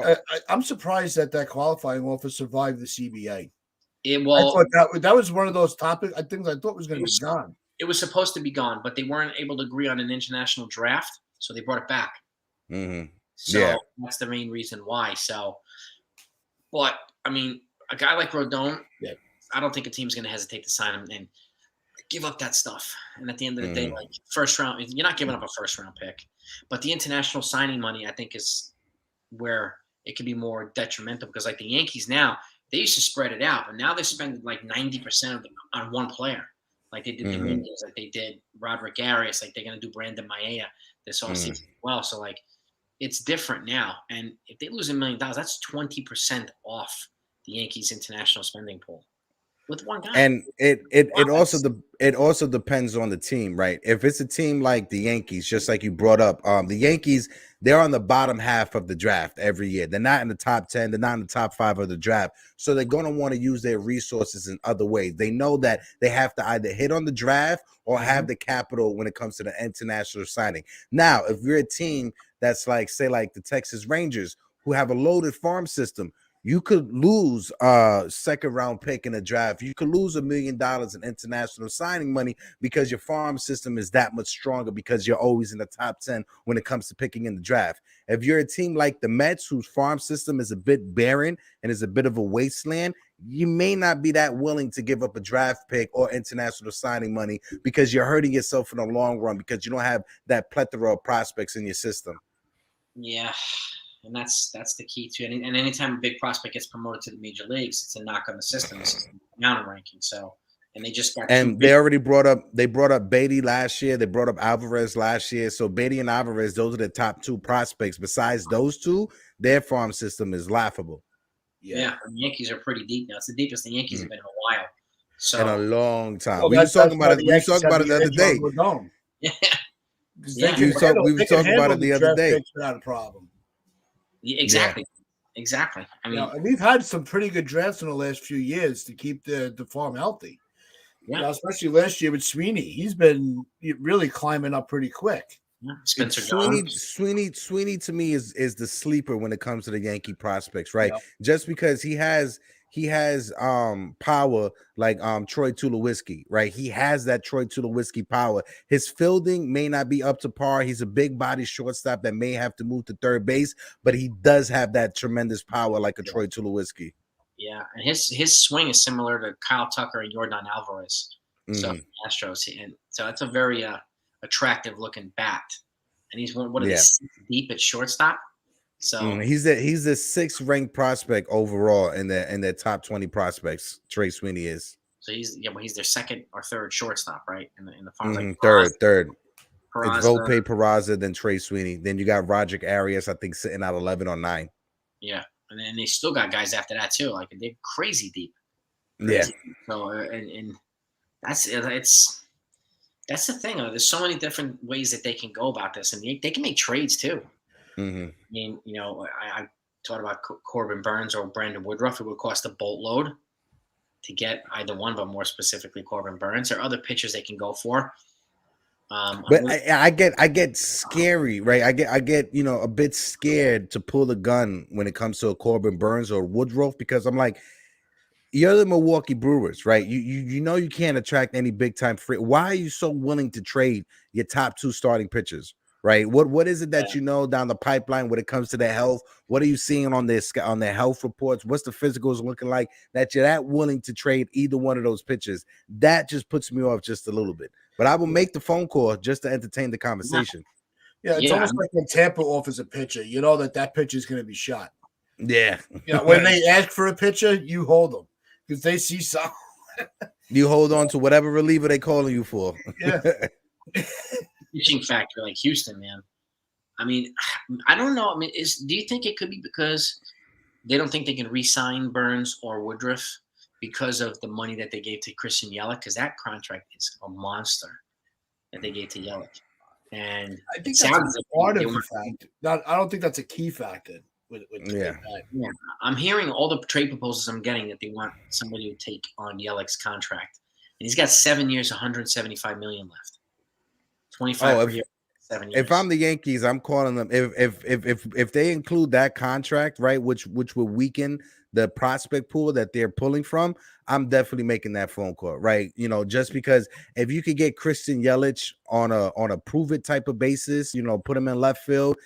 I'm surprised that qualifying offer survived the CBA. I thought that was one of those topics. I thought was going to be gone. It was supposed to be gone, but they weren't able to agree on an international draft, so they brought it back. So that's the main reason why. So, but I mean, a guy like Rodon, I don't think a team's going to hesitate to sign him and give up that stuff. And at the end of the day, like first round, you're not giving up a first round pick, but the international signing money, I think, is where it can be more detrimental because, like the Yankees now, they used to spread it out, but now they spend like 90% of them on one player. Like they did the Rangers, like they did Roderick Arias, like they're going to do Brandon Maea this offseason as well. So, like, it's different now. And if they lose $1 million, that's 20% off the Yankees' international spending pool with one guy. And it also depends on the team, right? If it's a team like the Yankees, just like you brought up, the Yankees, they're on the bottom half of the draft every year. They're not in the top 10. They're not in the top 5 of the draft. So they're going to want to use their resources in other ways. They know that they have to either hit on the draft or have the capital when it comes to the international signing. Now, if you're a team that's like, say, like the Texas Rangers, who have a loaded farm system, you could lose a second-round pick in a draft. You could lose $1 million in international signing money because your farm system is that much stronger because you're always in the top 10 when it comes to picking in the draft. If you're a team like the Mets, whose farm system is a bit barren and is a bit of a wasteland, you may not be that willing to give up a draft pick or international signing money because you're hurting yourself in the long run because you don't have that plethora of prospects in your system. Yeah. And that's the key to it. And anytime a big prospect gets promoted to the major leagues, it's a knock on the system. It's down ranking. So, and they just got. And they already brought up Beatty last year. They brought up Alvarez last year. So Beatty and Alvarez, those are the top 2 prospects. Besides those 2, their farm system is laughable. Yeah, the Yankees are pretty deep now. It's the deepest the Yankees have been in a while. So in a long time. Well, we were talking about it. We were talking about it the other day. We were talking about it the other day. Not a problem. Exactly. I mean, and we've had some pretty good drafts in the last few years to keep the farm healthy. Yeah, especially last year with Sweeney. He's been really climbing up pretty quick. Yeah. Spencer Sweeney to me is the sleeper when it comes to the Yankee prospects, right? Yep. Just because he has power like Troy Tulowitzki, right? He has that Troy Tulowitzki power. His fielding may not be up to par. He's a big body shortstop that may have to move to third base, but he does have that tremendous power like a Troy Tulowitzki. Yeah, and his swing is similar to Kyle Tucker and Yordan Alvarez. So Astros, and so that's a very attractive looking bat. And he's one of the deep at shortstop. So he's the 6th ranked prospect overall in their top 20 prospects. Trey Sweeney is. So he's their 2nd or 3rd shortstop, right? In the farm, like third. Peraza. It's Volpe, Peraza, then Trey Sweeney. Then you got Roderick Arias, I think, sitting at 11 or 9. Yeah, and then they still got guys after that too. Like they're crazy deep. Yeah. So and that's the thing. There's so many different ways that they can go about this, and they can make trades too. I mean, I thought about Corbin Burns or Brandon Woodruff. It would cost a boatload to get either one, but more specifically Corbin Burns. There are other pitchers they can go for. But I get scary, right? I get a bit scared to pull the gun when it comes to a Corbin Burns or Woodruff because I'm like, you're the Milwaukee Brewers, right? You know you can't attract any big time free. Why are you so willing to trade your top 2 starting pitchers? Right. What is it that you know down the pipeline when it comes to their health? What are you seeing on their health reports? What's the physicals looking like that you're that willing to trade either one of those pitchers? That just puts me off just a little bit. But I will make the phone call just to entertain the conversation. Yeah, it's almost like when Tampa offers a pitcher, you know that pitcher is going to be shot. Yeah. When they ask for a pitcher, you hold them because they see something. You hold on to whatever reliever they calling you for. Yeah. Pitching factor like Houston, man. I mean, I don't know. I mean, do you think it could be because they don't think they can re-sign Burns or Woodruff because of the money that they gave to Christian Yelich? Because that contract is a monster that they gave to Yelich. And I think that's part of the fact. I don't think that's a key factor. Yeah. I'm hearing all the trade proposals I'm getting that they want somebody to take on Yelich's contract. And he's got 7 years, $175 million left. 25 per year. 7 years. If I'm the Yankees, I'm calling them. If they include that contract, right, which will weaken the prospect pool that they're pulling from, I'm definitely making that phone call, right? You know, just because if you could get Christian Yelich on a prove it type of basis, you know, put him in left field,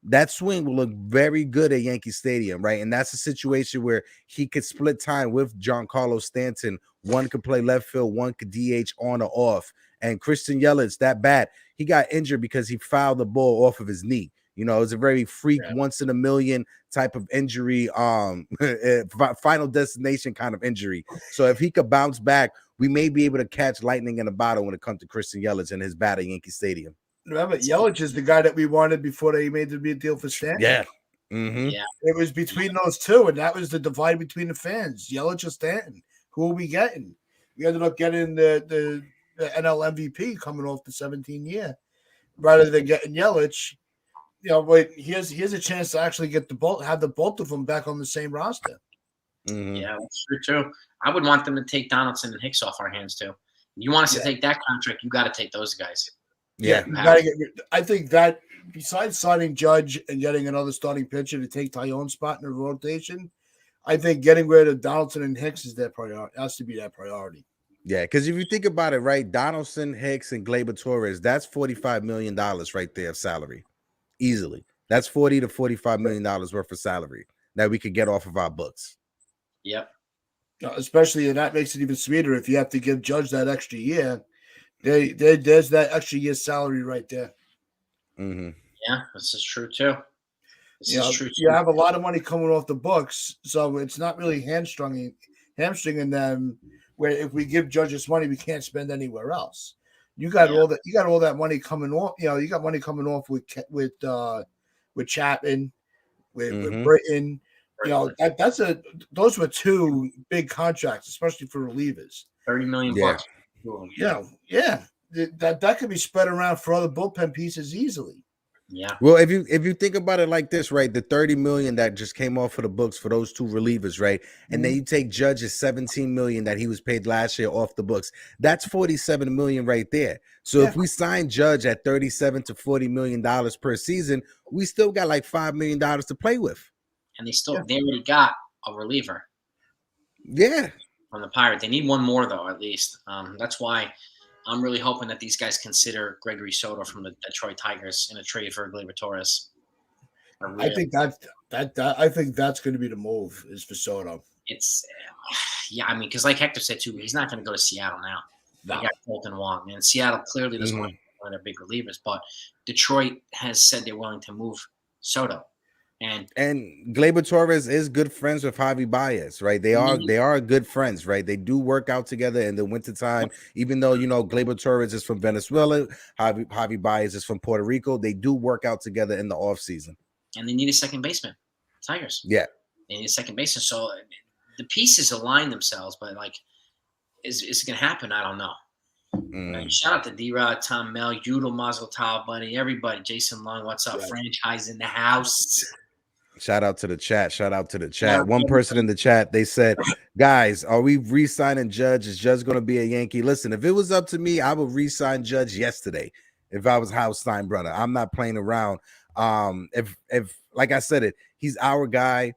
that swing will look very good at Yankee Stadium, right? And that's a situation where he could split time with Giancarlo Stanton. One could play left field, one could DH on or off. And Christian Yelich, that bat, he got injured because he fouled the ball off of his knee. You know, it was a very freak, once in a million type of injury, final destination kind of injury. So if he could bounce back, we may be able to catch lightning in a bottle when it comes to Christian Yelich and his bat at Yankee Stadium. Remember, Yelich is the guy that we wanted before they made the big deal for Stanton. Yeah. Mm-hmm. Yeah. It was between those two, and that was the divide between the fans. Yelich or Stanton. Who are we getting? We ended up getting the NL MVP coming off the 17 year rather than getting Yelich. You know, but here's a chance to actually get have the both of them back on the same roster. Mm-hmm. Yeah, that's true too. I would want them to take Donaldson and Hicks off our hands too. You want us to take that contract, you got to take those guys. Yeah. You gotta get. I think that besides signing Judge and getting another starting pitcher to take Tyone's spot in the rotation, I think getting rid of Donaldson and Hicks is their priority. Has to be their priority. Yeah, because if you think about it, right, Donaldson, Hicks, and Gleyber Torres, that's $45 million right there of salary. Easily. That's $40 to $45 million worth of salary that we could get off of our books. Yep. Especially, and that makes it even sweeter if you have to give Judge that extra year. There's that extra year's salary right there. Mm-hmm. Yeah, this is true too. You have a lot of money coming off the books, so it's not really hamstringing them. Where if we give Judge this money, we can't spend anywhere else. You got all that. You got all that money coming off. You know, you got money coming off with Chapman, with Britton. You know, those were two big contracts, especially for relievers. $30 million bucks. Yeah. That could be spread around for other bullpen pieces easily. Yeah. Well, if you think about it like this, right, the $30 million that just came off of the books for those two relievers, right, and then you take Judge's $17 million that he was paid last year off the books, that's $47 million right there. So if we sign Judge at $37 to $40 million per season, we still got like $5 million to play with. And they already got a reliever. Yeah. From the Pirates. They need one more though, at least. That's why I'm really hoping that these guys consider Gregory Soto from the Detroit Tigers in a trade for Gleyber Torres. I think that's going to be the move is for Soto. It's I mean, because like Hector said too, he's not going to go to Seattle now. No. They got Colton Wong, and Seattle clearly doesn't want one of their big relievers. But Detroit has said they're willing to move Soto. And Gleyber Torres is good friends with Javi Baez, right? They are good friends, right? They do work out together in the wintertime, even though, you know, Gleyber Torres is from Venezuela, Javi Baez is from Puerto Rico. They do work out together in the offseason. And they need a second baseman. Tigers. Yeah. They need a second baseman. So the pieces align themselves, but like, is it going to happen? I don't know. Shout out to D-Rod, Tom Mel, Udall, Mazel Tov, buddy, everybody. Jason Long, what's up? Franchise in the house. Shout out to the chat. One person in the chat, they said, guys, are we re-signing Judge? Is Judge going to be a Yankee? Listen, if it was up to me, I would re-sign Judge yesterday if I was Hal Steinbrenner. I'm not playing around. If like I said he's our guy.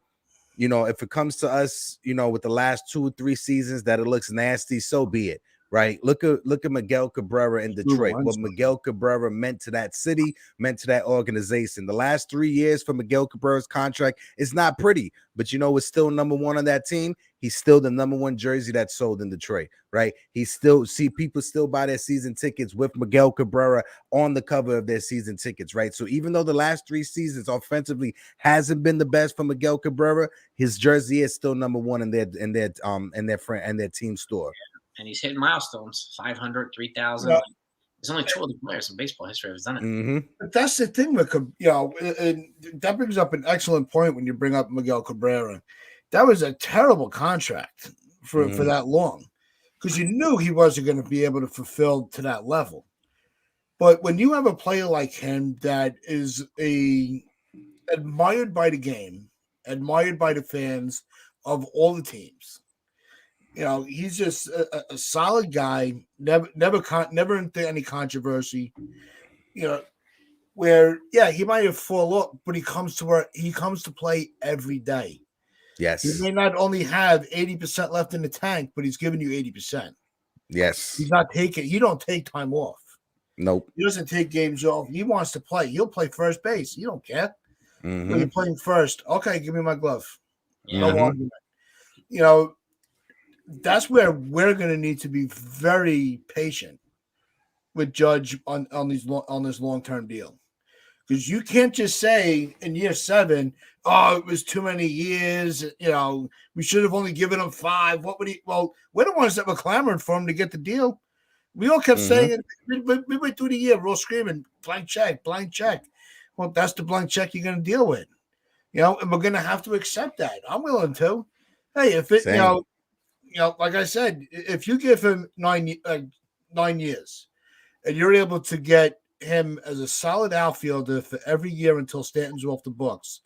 You know, if it comes to us, you know, with the last 2 or 3 seasons that it looks nasty, so be it. Right. Look at Miguel Cabrera in Detroit. What Miguel Cabrera meant to that city, meant to that organization. The last 3 years for Miguel Cabrera's contract is not pretty, but you know, it's still number one on that team. He's still the number one jersey that's sold in Detroit. Right. People still buy their season tickets with Miguel Cabrera on the cover of their season tickets. Right. So even though the last 3 seasons offensively hasn't been the best for Miguel Cabrera, his jersey is still number one in their team store. And he's hitting milestones, 500, 3,000. There's only 2 other players in baseball history who've done it. But that's the thing with, you know, and that brings up an excellent point when you bring up Miguel Cabrera. That was a terrible contract for that long because you knew he wasn't going to be able to fulfill to that level. But when you have a player like him that is admired by the game, admired by the fans of all the teams, you know, he's just a solid guy. Never into any controversy. You know, where he might have fall off, but he comes to play every day. Yes. He may not only have 80% left in the tank, but he's giving you 80%. Yes. He don't take time off. Nope. He doesn't take games off. He wants to play. He'll play first base. You don't care. Mm-hmm. When you're playing first, okay, give me my glove. Yeah. No argument. You know, that's where we're going to need to be very patient with Judge on this long-term deal, because you can't just say in year 7, oh, it was too many years. You know, we should have only given him 5. What would he? Well, we're the ones that were clamoring for him to get the deal. We all kept saying it. We went through the year, we're all screaming, blank check, blank check. Well, that's the blank check you're going to deal with, you know, and we're going to have to accept that. I'm willing to. Hey, if it, you know, like I said, if you give him 9 years, and you're able to get him as a solid outfielder for every year until Stanton's off the books,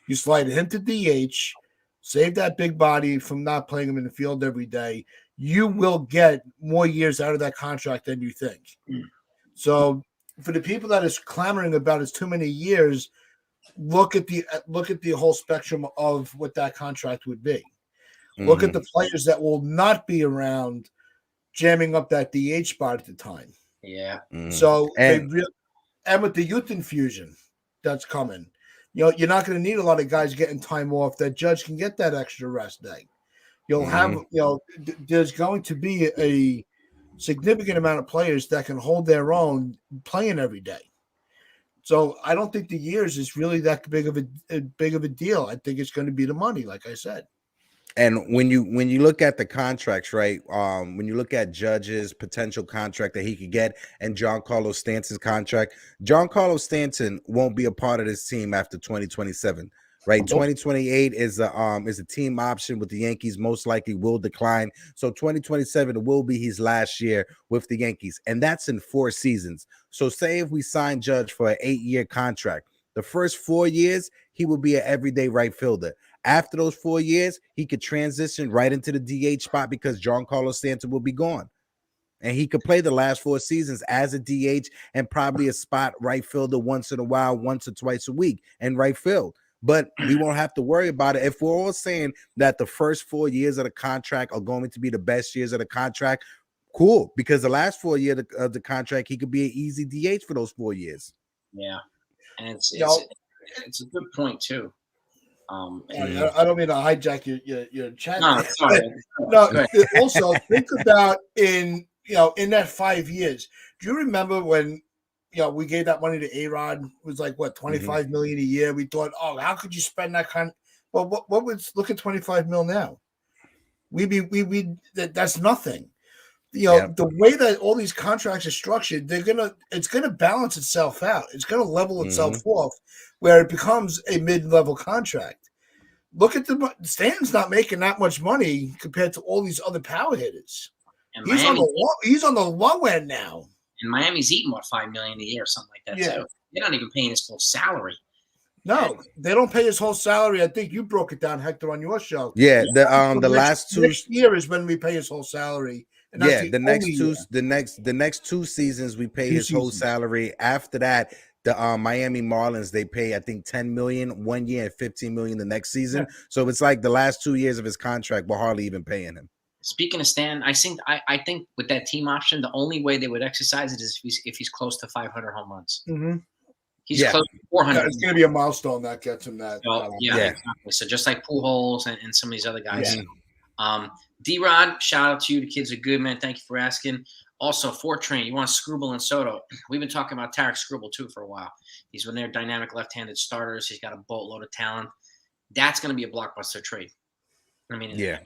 you slide him to DH, save that big body from not playing him in the field every day, you will get more years out of that contract than you think. So for the people that is clamoring about it's too many years, look at the whole spectrum of what that contract would be. Look at the players that will not be around jamming up that DH spot at the time. Yeah. So and with the youth infusion that's coming, you know, you're not going to need a lot of guys getting time off. That Judge can get that extra rest day. You'll have, you know, there's going to be a significant amount of players that can hold their own playing every day. So I don't think the years is really that big of a deal. I think it's going to be the money, like I said. And when you look at the contracts, right? When you look at Judge's potential contract that he could get and Giancarlo Stanton's contract, Giancarlo Stanton won't be a part of this team after 2027, right? 2028 is a team option with the Yankees, most likely will decline. So 2027 will be his last year with the Yankees, and that's in 4 seasons. So say if we sign Judge for an 8-year contract, the first 4 years he will be an everyday right fielder. After those 4 years, he could transition right into the DH spot because Giancarlo Stanton will be gone. And he could play the last 4 seasons as a DH and probably a spot right fielder once in a while, once or twice a week in right field. But we won't have to worry about it. If we're all saying that the first 4 years of the contract are going to be the best years of the contract, cool. Because the last 4 years of the contract, he could be an easy DH for those 4 years. Yeah. And it's a good point, too. I don't mean to hijack your chat. No, sorry. No, also think about in that 5 years. Do you remember when we gave that money to A-Rod? It was like what, $25 million a year. We thought, oh, how could you spend that kind? Well, what was look at $25 million now? That's nothing. The way that all these contracts are structured, it's gonna balance itself out. It's gonna level itself off, where it becomes a mid-level contract. Look at Stanton's not making that much money compared to all these other power hitters. And He's on the low end now. And Miami's eating $5 million a year or something like that. Too. They're not even paying his full salary. No, they don't pay his whole salary. I think you broke it down, Hector, on your show. Yeah, the last 2 next year is when we pay his whole salary. And the next 2 seasons we pay his whole salary. After that, the Miami Marlins, they pay I think $10 million 1 year and $15 million the next season. Yeah. So it's like the last 2 years of his contract, we're hardly even paying him. Speaking of Stan, I think with that team option, the only way they would exercise it is if he's close to 500 home runs. He's close to 400. It's going to be a milestone that gets him that. Exactly. So just like Pujols and some of these other guys. Yeah. D-Rod, shout out to you. The kids are good, man. Thank you for asking. Also, Fortran, you want Scrubble and Soto. We've been talking about Tarek Scrubble, too, for a while. He's one of their dynamic left-handed starters. He's got a boatload of talent. That's going to be a blockbuster trade. I mean,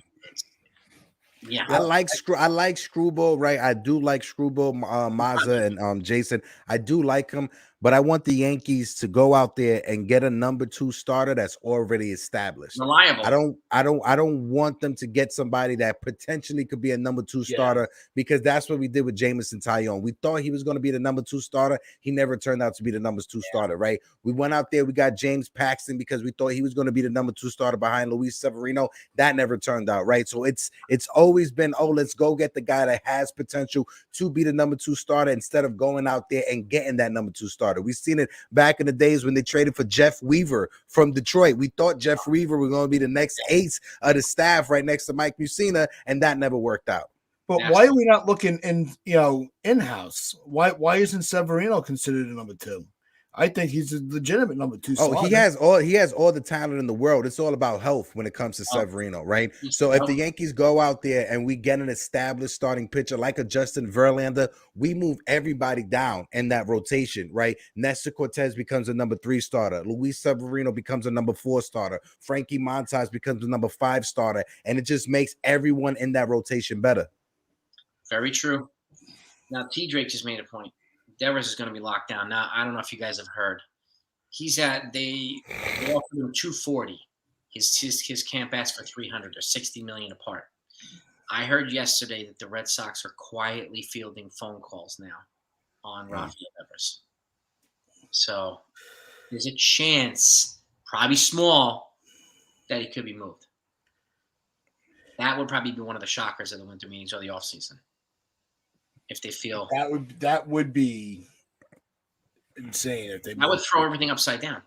I like Screwball, right? I do like Screwball, Mazza, and Jason. I do like him, but I want the Yankees to go out there and get a number 2 starter that's already established. Reliable. I don't want them to get somebody that potentially could be a number 2 starter, because that's what we did with Jameson Taillon. We thought he was going to be the number 2 starter. He never turned out to be the number 2 starter, right? We went out there, we got James Paxton because we thought he was going to be the number 2 starter behind Luis Severino. That never turned out, right? So it's always been, let's go get the guy that has potential to be the number 2 starter instead of going out there and getting that number 2 starter. starter. We've seen it back in the days when they traded for Jeff Weaver from Detroit. We thought Jeff Weaver was going to be the next ace of the staff right next to Mike Mussina, and that never worked out. But why are we not looking in-house? Why isn't Severino considered a number 2? I think he's a legitimate number 2 starter. He has all the talent in the world. It's all about health when it comes to Severino, right? So if the Yankees go out there and we get an established starting pitcher like a Justin Verlander, we move everybody down in that rotation, right? Nestor Cortez becomes a number 3 starter. Luis Severino becomes a number 4 starter. Frankie Montas becomes a number 5 starter, and it just makes everyone in that rotation better. Very true. Now, T. Drake just made a point. Devers is going to be locked down. Now, I don't know if you guys have heard. They offered him $240. His camp asked for $300 or $60 million apart. I heard yesterday that the Red Sox are quietly fielding phone calls now on Rafael Devers. So there's a chance, probably small, that he could be moved. That would probably be one of the shockers of the winter meetings or the offseason. If they feel that would be insane if they. I would throw everything upside down.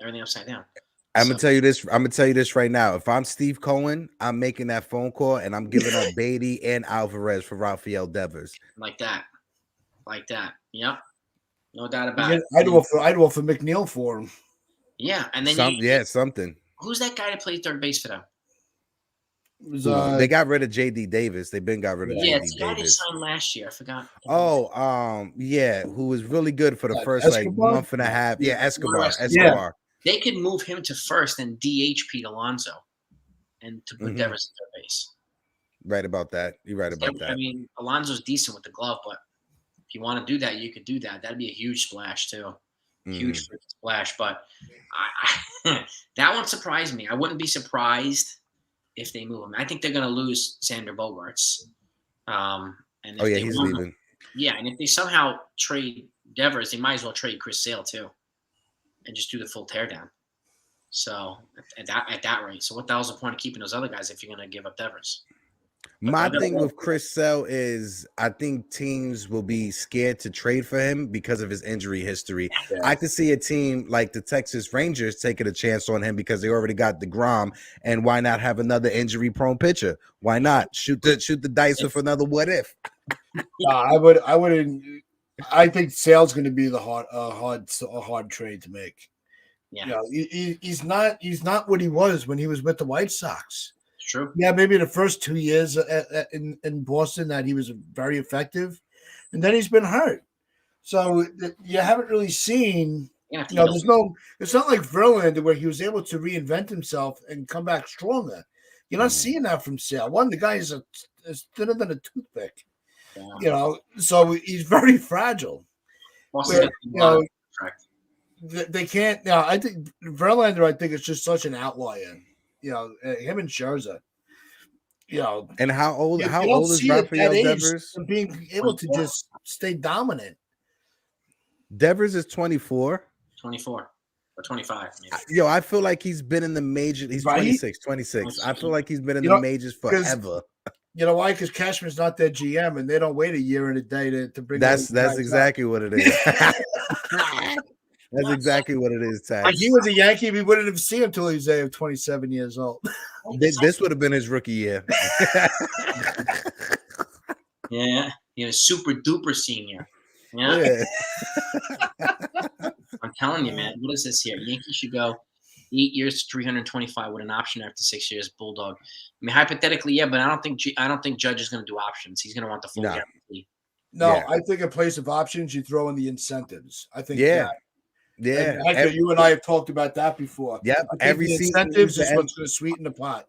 I'm gonna tell you this right now. If I'm Steve Cohen, I'm making that phone call and I'm giving up Beatty and Alvarez for Rafael Devers. Like that. Yep. No doubt about it. I'd offer McNeil for him. Yeah, and then something. Who's that guy that played third base for them? They got rid of JD Davis. They've been got rid of JD Davis. Yeah, it's the guy signed last year. I forgot. Who was really good for the first Escobar? month and a half. Yeah, Escobar. Yeah. They could move him to first and DH Pete Alonso, and to put Devers at third base. Right about that. You're right about that. I mean, Alonso's decent with the glove, but if you want to do that, you could do that. That'd be a huge splash too. Huge splash. But that one surprised me. I wouldn't be surprised if they move him. I think they're going to lose Xander Bogaerts. He's leaving. Yeah, and if they somehow trade Devers, they might as well trade Chris Sale too, and just do the full teardown. So at that rate, so what the hell's the point of keeping those other guys if you're going to give up Devers? My thing with Chris Sale is I think teams will be scared to trade for him because of his injury history. Yeah. I could see a team like the Texas Rangers taking a chance on him because they already got DeGrom, and why not have another injury-prone pitcher? Why not shoot the dice with another what if? I wouldn't. I think Sale's going to be the hard trade to make. Yeah, he's not what he was when he was with the White Sox. True. Yeah, maybe the first 2 years in Boston that he was very effective, and then he's been hurt. So you haven't really seen. Yeah, there's no. It's not like Verlander where he was able to reinvent himself and come back stronger. You're not seeing that from Sale. One, the guy is thinner than a toothpick. Yeah. So he's very fragile. They can't. I think Verlander. I think it's just such an outlier. Him and Scherzer. And how old is Rafael Devers? Being able to just stay dominant. Devers is 24. 24 or 25. Maybe. I feel like he's been in the major. He's 26. I feel like he's been in the majors forever. You know why? Because Cashman's not their GM, and they don't wait a year and a day to bring. That's exactly what it is. That's exactly what it is, Ty. If he was a Yankee, we wouldn't have seen him until he was 27 years old. This would have been his rookie year. Yeah, super duper senior. Yeah. I'm telling you, man. What is this here? Yankees should go 8 years, 325 with an option after 6 years. Bulldog. I mean, hypothetically, yeah, but I don't think Judge is going to do options. He's going to want the full guarantee. No, I think in place of options, you throw in the incentives. I think. Yeah, you and I have talked about that before. Yep. Every the incentives is what's going to sweeten the pot.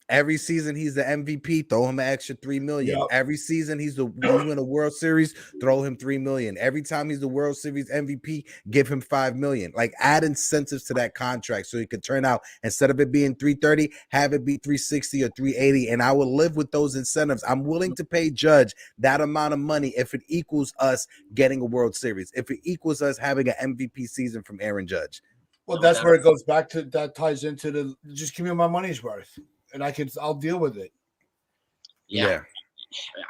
Every season he's the MVP, throw him an extra $3 million. Yep. Every season he win a World Series, throw him $3 million. Every time he's the World Series MVP, give him $5 million. Like add incentives to that contract so he could turn out, instead of it being 330, have it be 360 or 380. And I will live with those incentives. I'm willing to pay Judge that amount of money if it equals us getting a World Series, if it equals us having an MVP season from Aaron Judge. Well, that's where it goes back to. That ties into the just give me my money's worth. And I'll deal with it. Yeah.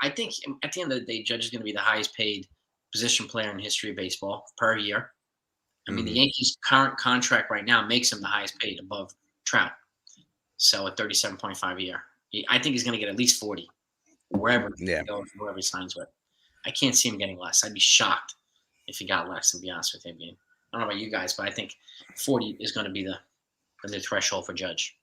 I think at the end of the day, Judge is going to be the highest paid position player in history of baseball per year. I mean, the Yankees' current contract right now makes him the highest paid above Trout. So at 37.5 a year, I think he's going to get at least 40 wherever he goes, whoever he signs with. I can't see him getting less. I'd be shocked if he got less. To be honest with him, I don't know about you guys, but I think 40 is going to be the threshold for Judge.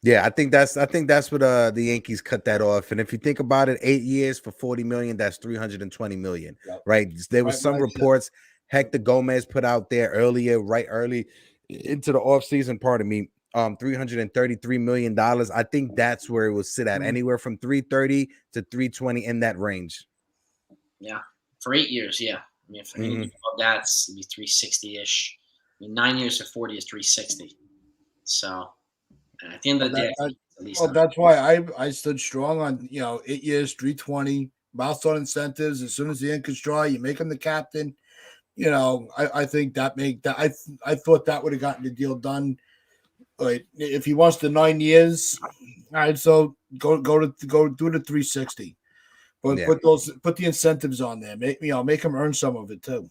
Yeah, I think that's what the Yankees cut that off. And if you think about it, 8 years for $40 million, that's $320 million, right? There was some reports Hector Gomez put out there early into the offseason, pardon me, $333 million. I think that's where it will sit at, anywhere from 330 to 320 in that range. Yeah, for 8 years, yeah. I mean, if anything above that, it's be 360-ish. I mean, 9 years to 40 is 360. So at the end of the day, at least that's why I stood strong on 8 years, 320 milestone incentives. As soon as the ink is dry, you make him the captain. I think that I thought that would have gotten the deal done. But if he wants the 9 years, all right, so go do the 360. But put the incentives on there. Make him earn some of it too.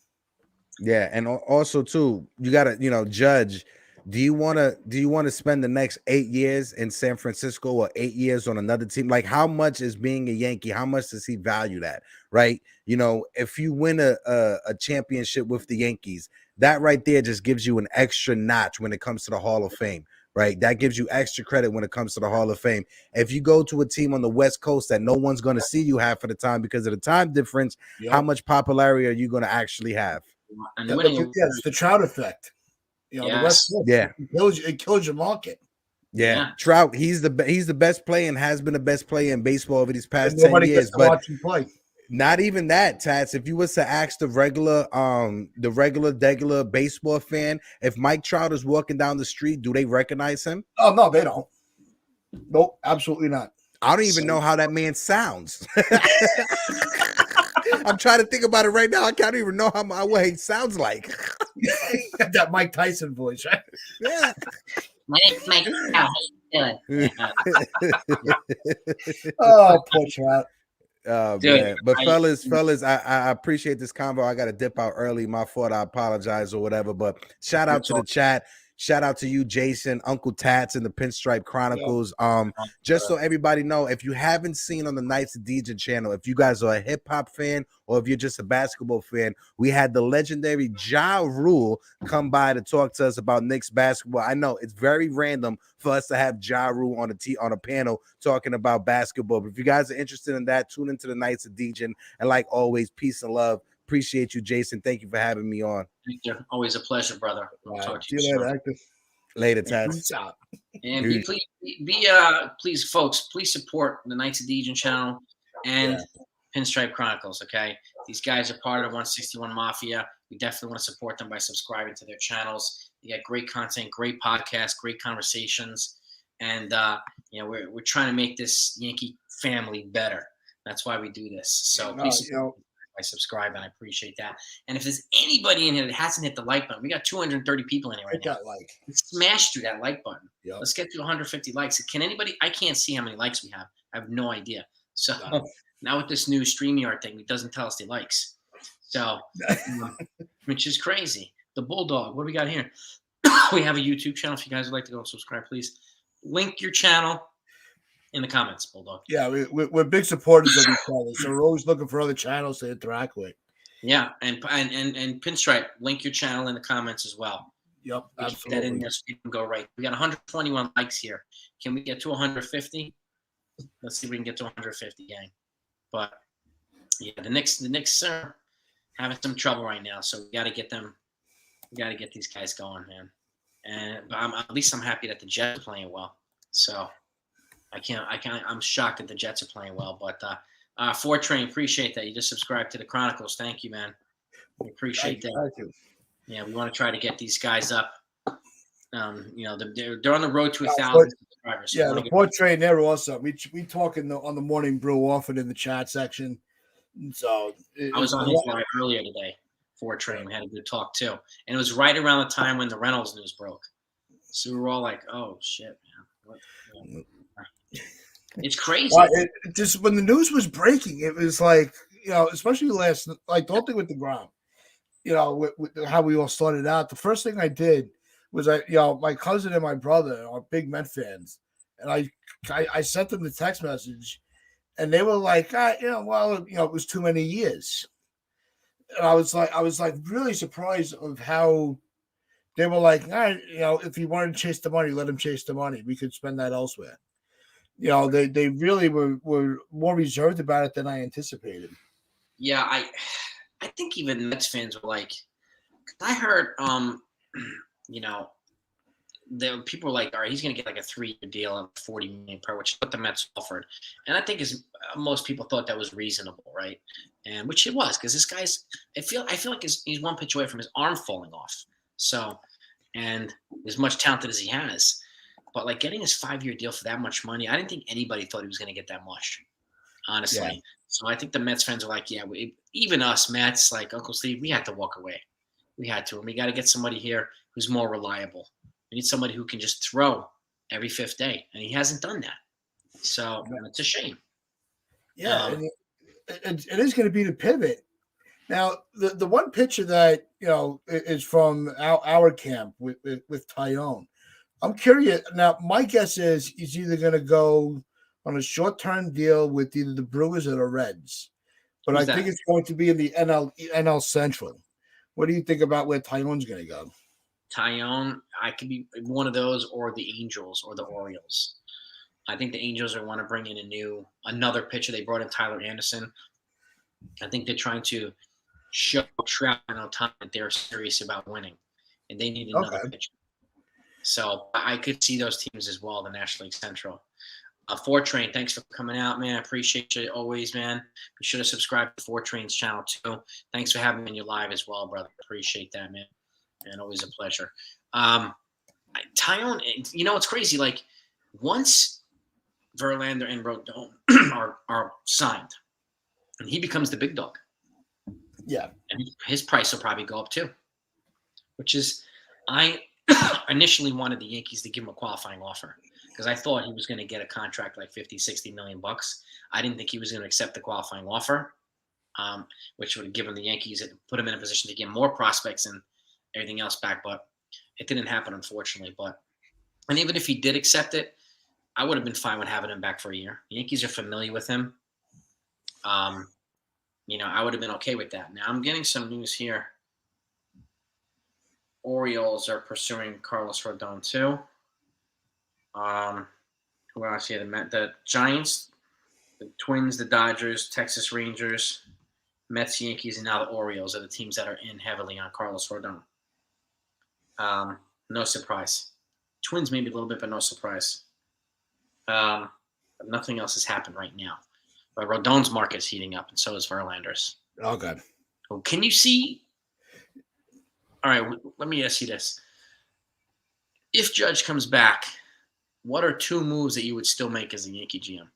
Yeah, and also too, you gotta Judge. Do you want to spend the next 8 years in San Francisco or 8 years on another team? Like, how much is being a Yankee? How much does he value that? Right? If you win a championship with the Yankees, that right there just gives you an extra notch when it comes to the Hall of Fame. Right, that gives you extra credit when it comes to the Hall of Fame. If you go to a team on the West Coast that no one's going to see you half of the time because of the time difference, how much popularity are you going to actually have? And it's the Trout effect. The West Coast, it kills your market. Yeah. Trout, he's the best player and has been the best player in baseball over these past 10 years. But watch him play. Not even that, Tats. If you was to ask the regular baseball fan, if Mike Trout is walking down the street, do they recognize him? Oh no, they don't. Nope, absolutely not. I don't even know how that man sounds. I'm trying to think about it right now. I can't even know what he sounds like. That Mike Tyson voice, right? Yeah. Mike, how you doing? Oh, poor Trout. Dude, man. But fellas, I appreciate this convo. I got to dip out early. My fault. I apologize or whatever. But shout out to the chat. Shout out to you, Jason, Uncle Tats, and the Pinstripe Chronicles. Just so everybody know, if you haven't seen on the Knights of DJ channel, if you guys are a hip hop fan or if you're just a basketball fan, we had the legendary Ja Rule come by to talk to us about Knicks basketball. I know it's very random for us to have Ja Rule on a panel talking about basketball. But if you guys are interested in that, tune into the Knights of DJ. And like always, peace and love. Appreciate you, Jason. Thank you for having me on. Always a pleasure, brother. We'll talk to you later. Later, Tats. And please, folks, please support the Knights of DJ channel and Pinstripe Chronicles. Okay, these guys are part of 161 Mafia. We definitely want to support them by subscribing to their channels. They got great content, great podcasts, great conversations, and we're trying to make this Yankee family better. That's why we do this. So please by subscribing. I appreciate that. And if there's anybody in here that hasn't hit the like button, we got 230 people in here right now. Smash through that like button. Yep. Let's get to 150 likes. Can anybody? I can't see how many likes we have. I have no idea. So now with this new StreamYard thing, it doesn't tell us the likes. So, which is crazy. The Bulldog. What do we got here? We have a YouTube channel. If you guys would like to go and subscribe, please link your channel in the comments, Bulldog. Yeah, we're big supporters of each other, so we're always looking for other channels to interact with. Yeah, and Pinstripe, link your channel in the comments as well. Yep, absolutely. Get that in there so you can go right. We got 121 likes here. Can we get to 150? Let's see if we can get to 150, gang. But yeah, the Knicks are having some trouble right now, so we got to get them. We got to get these guys going, man. But at least I'm happy that the Jets are playing well. So. I'm shocked that the Jets are playing well, but Fortrain, appreciate that. You just subscribed to the Chronicles. Thank you, man. We appreciate that. Thank you. Yeah, we want to try to get these guys up. They're on the road to 1,000 subscribers. So yeah, the Fortrain, they're awesome. We talk on the morning brew often in the chat section. So I was on his live earlier today. Fortrain, we had a good talk too, and it was right around the time when the Reynolds news broke. So we were all like, "Oh shit, man!" It's crazy. Just when the news was breaking, it was like, especially don't think with DeGrom. with how we all started out, the first thing I did was my cousin and my brother are big Met fans, and I sent them the text message, and they were like, it was too many years, and I was like really surprised of how they were like, all right, if he wanted to chase the money, let him chase the money. We could spend that elsewhere. They really were more reserved about it than I anticipated. Yeah, I think even Mets fans were like, I heard, the people were like, all right, he's going to get like a 3-year deal of $40 million per, which is what the Mets offered. And I think most people thought that was reasonable, right? And which it was, because this guy's, I feel like he's one pitch away from his arm falling off. So, and as much talented as he has, but like getting his 5-year deal for that much money, I didn't think anybody thought he was going to get that much, honestly. Yeah. So I think the Mets fans are like, yeah, even us Mets, like Uncle Steve, we had to walk away. We had to, and we got to get somebody here who's more reliable. We need somebody who can just throw every 5th day, and he hasn't done that. So it's a shame. Yeah, and it is going to be the pivot. Now, the one pitcher that is from our camp with Tyone. I'm curious. Now, my guess is he's either going to go on a short-term deal with either the Brewers or the Reds, but I think it's going to be in the NL Central. What do you think about where Tyone's going to go? Tyone, I could be one of those, or the Angels, or the Orioles. I think the Angels want to bring in another pitcher. They brought in Tyler Anderson. I think they're trying to show Trout and Ohtani that they're serious about winning, and they need another pitcher. So I could see those teams as well, the National League Central. Fortrain, thanks for coming out, man. I appreciate you always, man. Be sure to subscribe to Fortrain's channel too. Thanks for having me in your live as well, brother. Appreciate that, man. And always a pleasure. Tyone, it's crazy. Like, once Verlander and Rodon are signed, and he becomes the big dog. Yeah. And his price will probably go up too. Which is, I initially wanted the Yankees to give him a qualifying offer, because I thought he was going to get a contract like $50-60 million. I didn't think he was going to accept the qualifying offer, which would have given the Yankees, put him in a position to get more prospects and everything else back, but it didn't happen, unfortunately. And even if he did accept it, I would have been fine with having him back for a year. The Yankees are familiar with him. I would have been okay with that. Now I'm getting some news here. Orioles are pursuing Carlos Rodon too. Who else here? The Giants, the Twins, the Dodgers, Texas Rangers, Mets, Yankees, and now the Orioles are the teams that are in heavily on Carlos Rodon. No surprise. Twins maybe a little bit, but no surprise. But nothing else has happened right now. But Rodon's market is heating up, and so is Verlander's. Okay. Well, can you see? All right, let me ask you this. If Judge comes back, what are 2 moves that you would still make as a Yankee GM?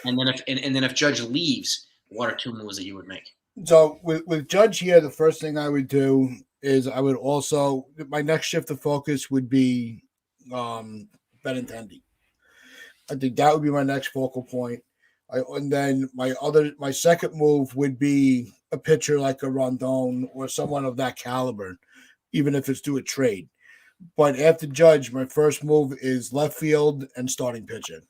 And then if Judge leaves, what are 2 moves that you would make? So with Judge here, the first thing I would do is I would also, my next shift of focus would be Benintendi. I think that would be my next focal point. And then my second move would be a pitcher like a Rondon or someone of that caliber, even if it's through a trade. But after Judge, my first move is left field and starting pitching.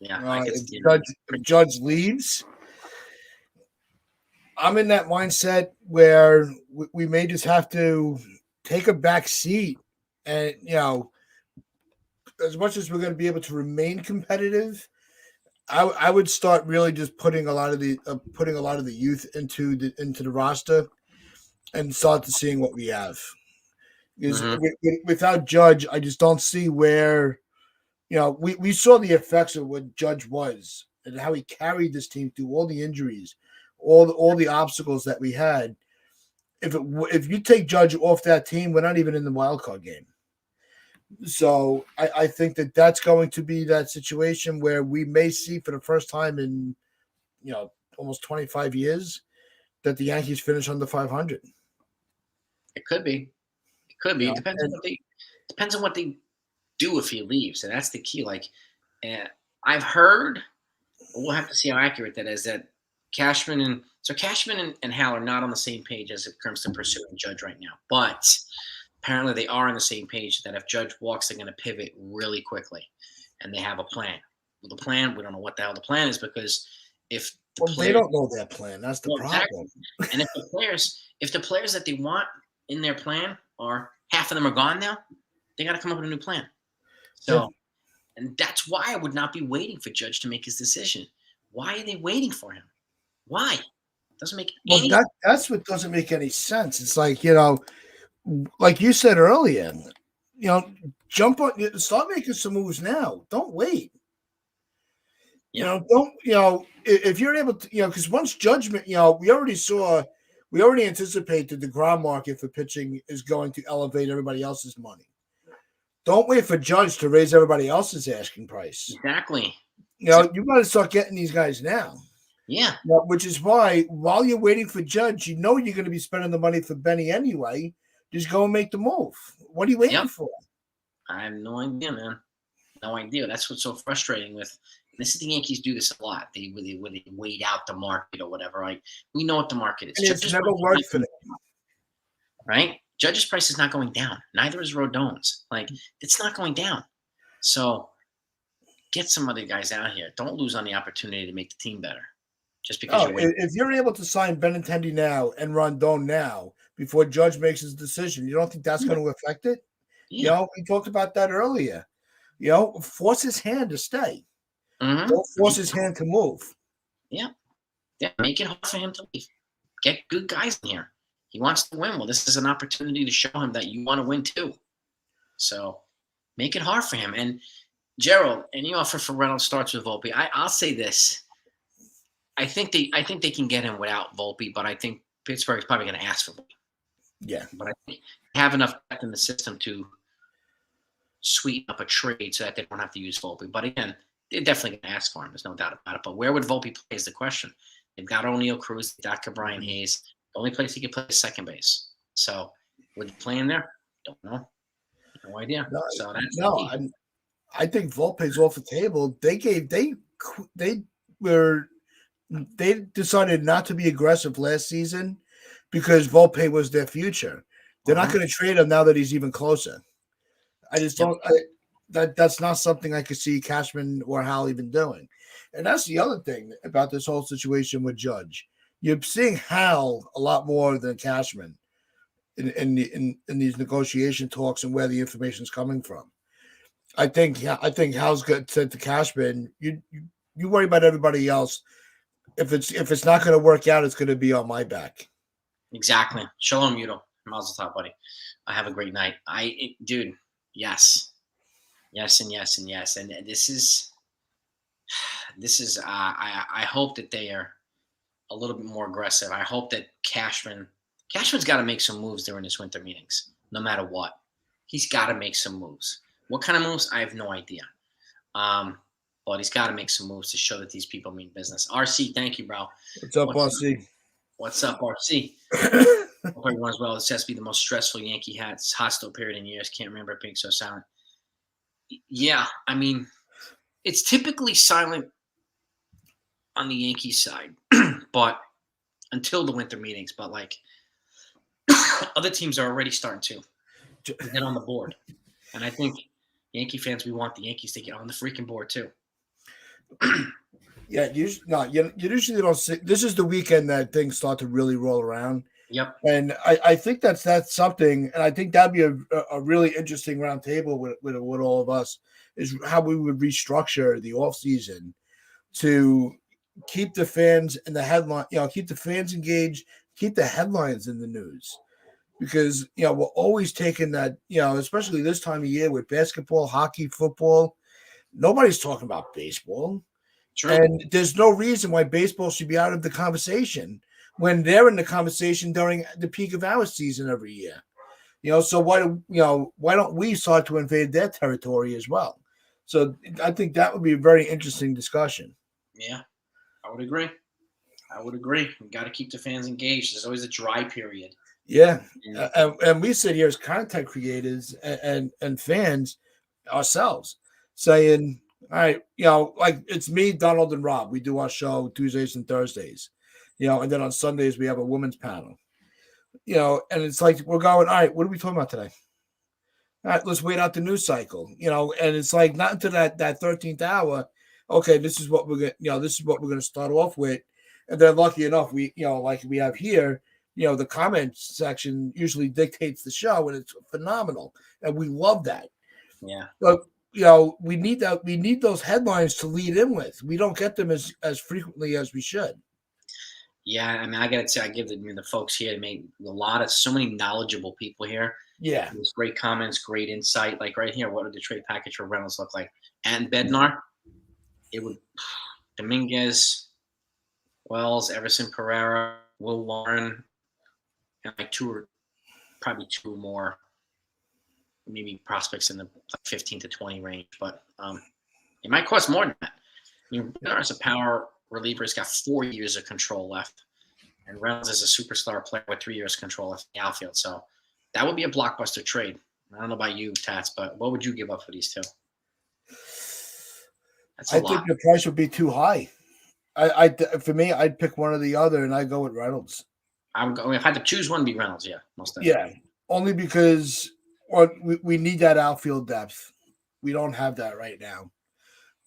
Yeah, if Judge leaves, I'm in that mindset where we may just have to take a back seat, and as much as we're going to be able to remain competitive, I would start really just putting a lot of the youth into the roster and start to seeing what we have. Because without Judge, I just don't see where we saw the effects of what Judge was and how he carried this team through all the injuries, all the obstacles that we had. If you take Judge off that team, we're not even in the wild card game. So I think that's going to be that situation where we may see for the first time in almost 25 years that the Yankees finish under 500. It could be. It depends on what they do if he leaves, and that's the key. Like, I've heard, we'll have to see how accurate that is, that Cashman and Hal are not on the same page as it comes to pursuing Judge right now. But apparently they are on the same page that if Judge walks, they're going to pivot really quickly, and they have a plan. Well, the plan, we don't know what the hell the plan is, because if they don't know that plan, that's the problem. Exactly. And if the players that they want in their plan are half of them are gone now, they got to come up with a new plan. So, and that's why I would not be waiting for Judge to make his decision. Why are they waiting for him? Why? Doesn't make any sense. That's what doesn't make any sense. It's like, like you said earlier, jump on, start making some moves now. Don't wait. If you're able to, because once judgment, we already anticipate that the DeGrom market for pitching is going to elevate everybody else's money. Don't wait for Judge to raise everybody else's asking price. Exactly. You got to start getting these guys now. Yeah. Which is why, while you're waiting for Judge, you're going to be spending the money for Benny anyway. Just go and make the move. What are you waiting for? I have no idea, man. No idea. That's what's so frustrating with. This is the Yankees do this a lot. They wait out the market or whatever. Like, we know what the market is. And it's never worked for them. Right? Judge's price is not going down. Neither is Rodon's. Like, it's not going down. So get some other guys out here. Don't lose on the opportunity to make the team better. Just because you're waiting. If you're able to sign Benintendi now and Rondon now before Judge makes his decision, you don't think that's going to affect it? Yeah. We talked about that earlier. Force his hand to stay. Mm-hmm. Don't force his hand to move. Yeah. Make it hard for him to leave. Get good guys in here. He wants to win. Well, this is an opportunity to show him that you want to win too. So make it hard for him. And Gerald, any offer for Reynolds starts with Volpe. I'll say this. I think they can get him without Volpe, but I think Pittsburgh's probably going to ask for Volpe. Yeah. But I think they have enough depth in the system to sweeten up a trade so that they don't have to use Volpe. But again, they're definitely going to ask for him. There's no doubt about it. But where would Volpe play is the question. They've got O'Neill Cruz, they've got Brian Hayes. The only place he could play is second base. So would he play in there? Don't know. No idea. So that's I think Volpe's off the table. They decided not to be aggressive last season because Volpe was their future. They're not going to trade him now that he's even closer. I just don't. That's not something I could see Cashman or Hal even doing. And that's the other thing about this whole situation with Judge. You're seeing Hal a lot more than Cashman in these negotiation talks and where the information is coming from. I think Hal's said to Cashman, you worry about everybody else. If it's not going to work out, it's going to be on my back. Exactly. Shalom, Yudo. Mazel tov, buddy. I have a great night. Dude, yes. Yes, and yes, and yes. And this is I hope that they are a little bit more aggressive. I hope that Cashman's got to make some moves during his winter meetings, no matter what. He's got to make some moves. What kind of moves? I have no idea. But he's got to make some moves to show that these people mean business. RC, thank you, bro. What's up, RC? What's up, RC? Hope everyone's well. This has to be the most stressful Yankee hostile period in years. Can't remember it being so silent. Yeah, I mean, it's typically silent on the Yankees side, but until the winter meetings. But like other teams are already starting to get on the board, and I think Yankee fans, we want the Yankees to get on the freaking board too. Yeah, you usually don't see. This is the weekend that things start to really roll around. Yep. And I think that's something, and I think that'd be a really interesting round table with all of us, is how we would restructure the offseason to keep the fans in the headline, keep the fans engaged, keep the headlines in the news. Because, we're always taking that, especially this time of year with basketball, hockey, football, nobody's talking about baseball. True. And there's no reason why baseball should be out of the conversation when they're in the conversation during the peak of our season every year. So why don't we start to invade their territory as well? So I think that would be a very interesting discussion. Yeah, I would agree. We got to keep the fans engaged. There's always a dry period. Yeah, and we sit here as content creators and fans ourselves saying, all right, like it's me, Donald, and Rob. We do our show Tuesdays and Thursdays. And then on Sundays we have a women's panel. And it's like we're going, all right, what are we talking about today? All right, let's wait out the news cycle. And it's like not until that 13th hour. Okay, this is what we're gonna start off with. And then lucky enough, we like we have here, the comments section usually dictates the show, and it's phenomenal, and we love that. Yeah. But we need that. We need those headlines to lead in with. We don't get them as frequently as we should. Yeah, I mean, I gotta say, I give the folks here made so many knowledgeable people here. Yeah, There's great comments, great insight. Like right here, what would the trade package for Reynolds look like? And Bednar, it would Dominguez, Wells, Everson Pereira, Will Warren, and like probably two more, maybe prospects in the 15 to 20 range. But it might cost more than that. I mean, Bednar is a power reliever. He's got 4 years of control left, and Reynolds is a superstar player with 3 years control left in the outfield. So that would be a blockbuster trade. I don't know about you, Tats, but what would you give up for these two? That's a lot. think the price would be too high. For me, I'd pick one or the other, and I'd go with Reynolds. If I had to choose one, it'd be Reynolds. Yeah, most definitely. Yeah, only because we need that outfield depth. We don't have that right now.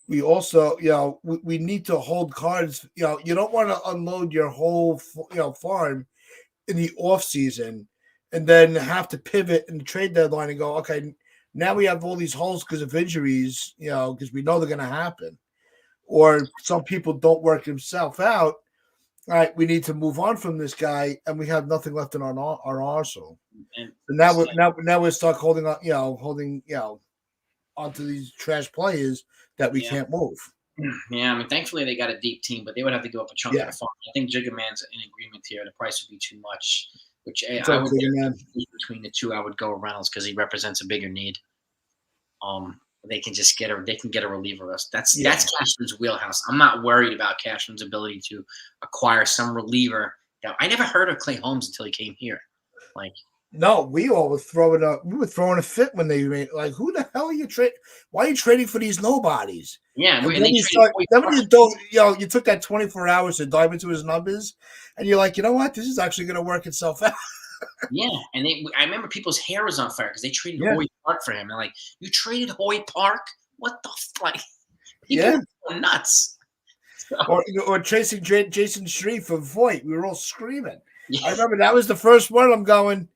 We also, we need to hold cards. You don't want to unload your whole, farm in the off season and then have to pivot in the trade deadline and go, okay, now we have all these holes because of injuries, because we know they're going to happen. Or some people don't work themselves out. All right, we need to move on from this guy, and we have nothing left in our arsenal. And now we're stuck holding on, onto these trash players that we can't move. Yeah, I mean, thankfully they got a deep team, but they would have to give up a chunk of the farm. I think Jiggaman's in agreement here. The price would be too much, which I would between the two. I would go Reynolds because he represents a bigger need. They can just get a reliever. That's Cashman's wheelhouse. I'm not worried about Cashman's ability to acquire some reliever. Now, I never heard of Clay Holmes until he came here. No, we all were throwing a fit when they made who the hell are you trading? Why are you trading for these nobodies? Yeah, when you took that 24 hours to dive into his numbers, and you're like, you know what, this is actually going to work itself out. Yeah, and I remember people's hair was on fire because they traded Hoy Park for him. They're like, you traded Hoy Park? What the fuck? People are nuts. Or chasing Jason Shreve for Voight. We were all screaming. Yeah. I remember that was the first one. I'm going,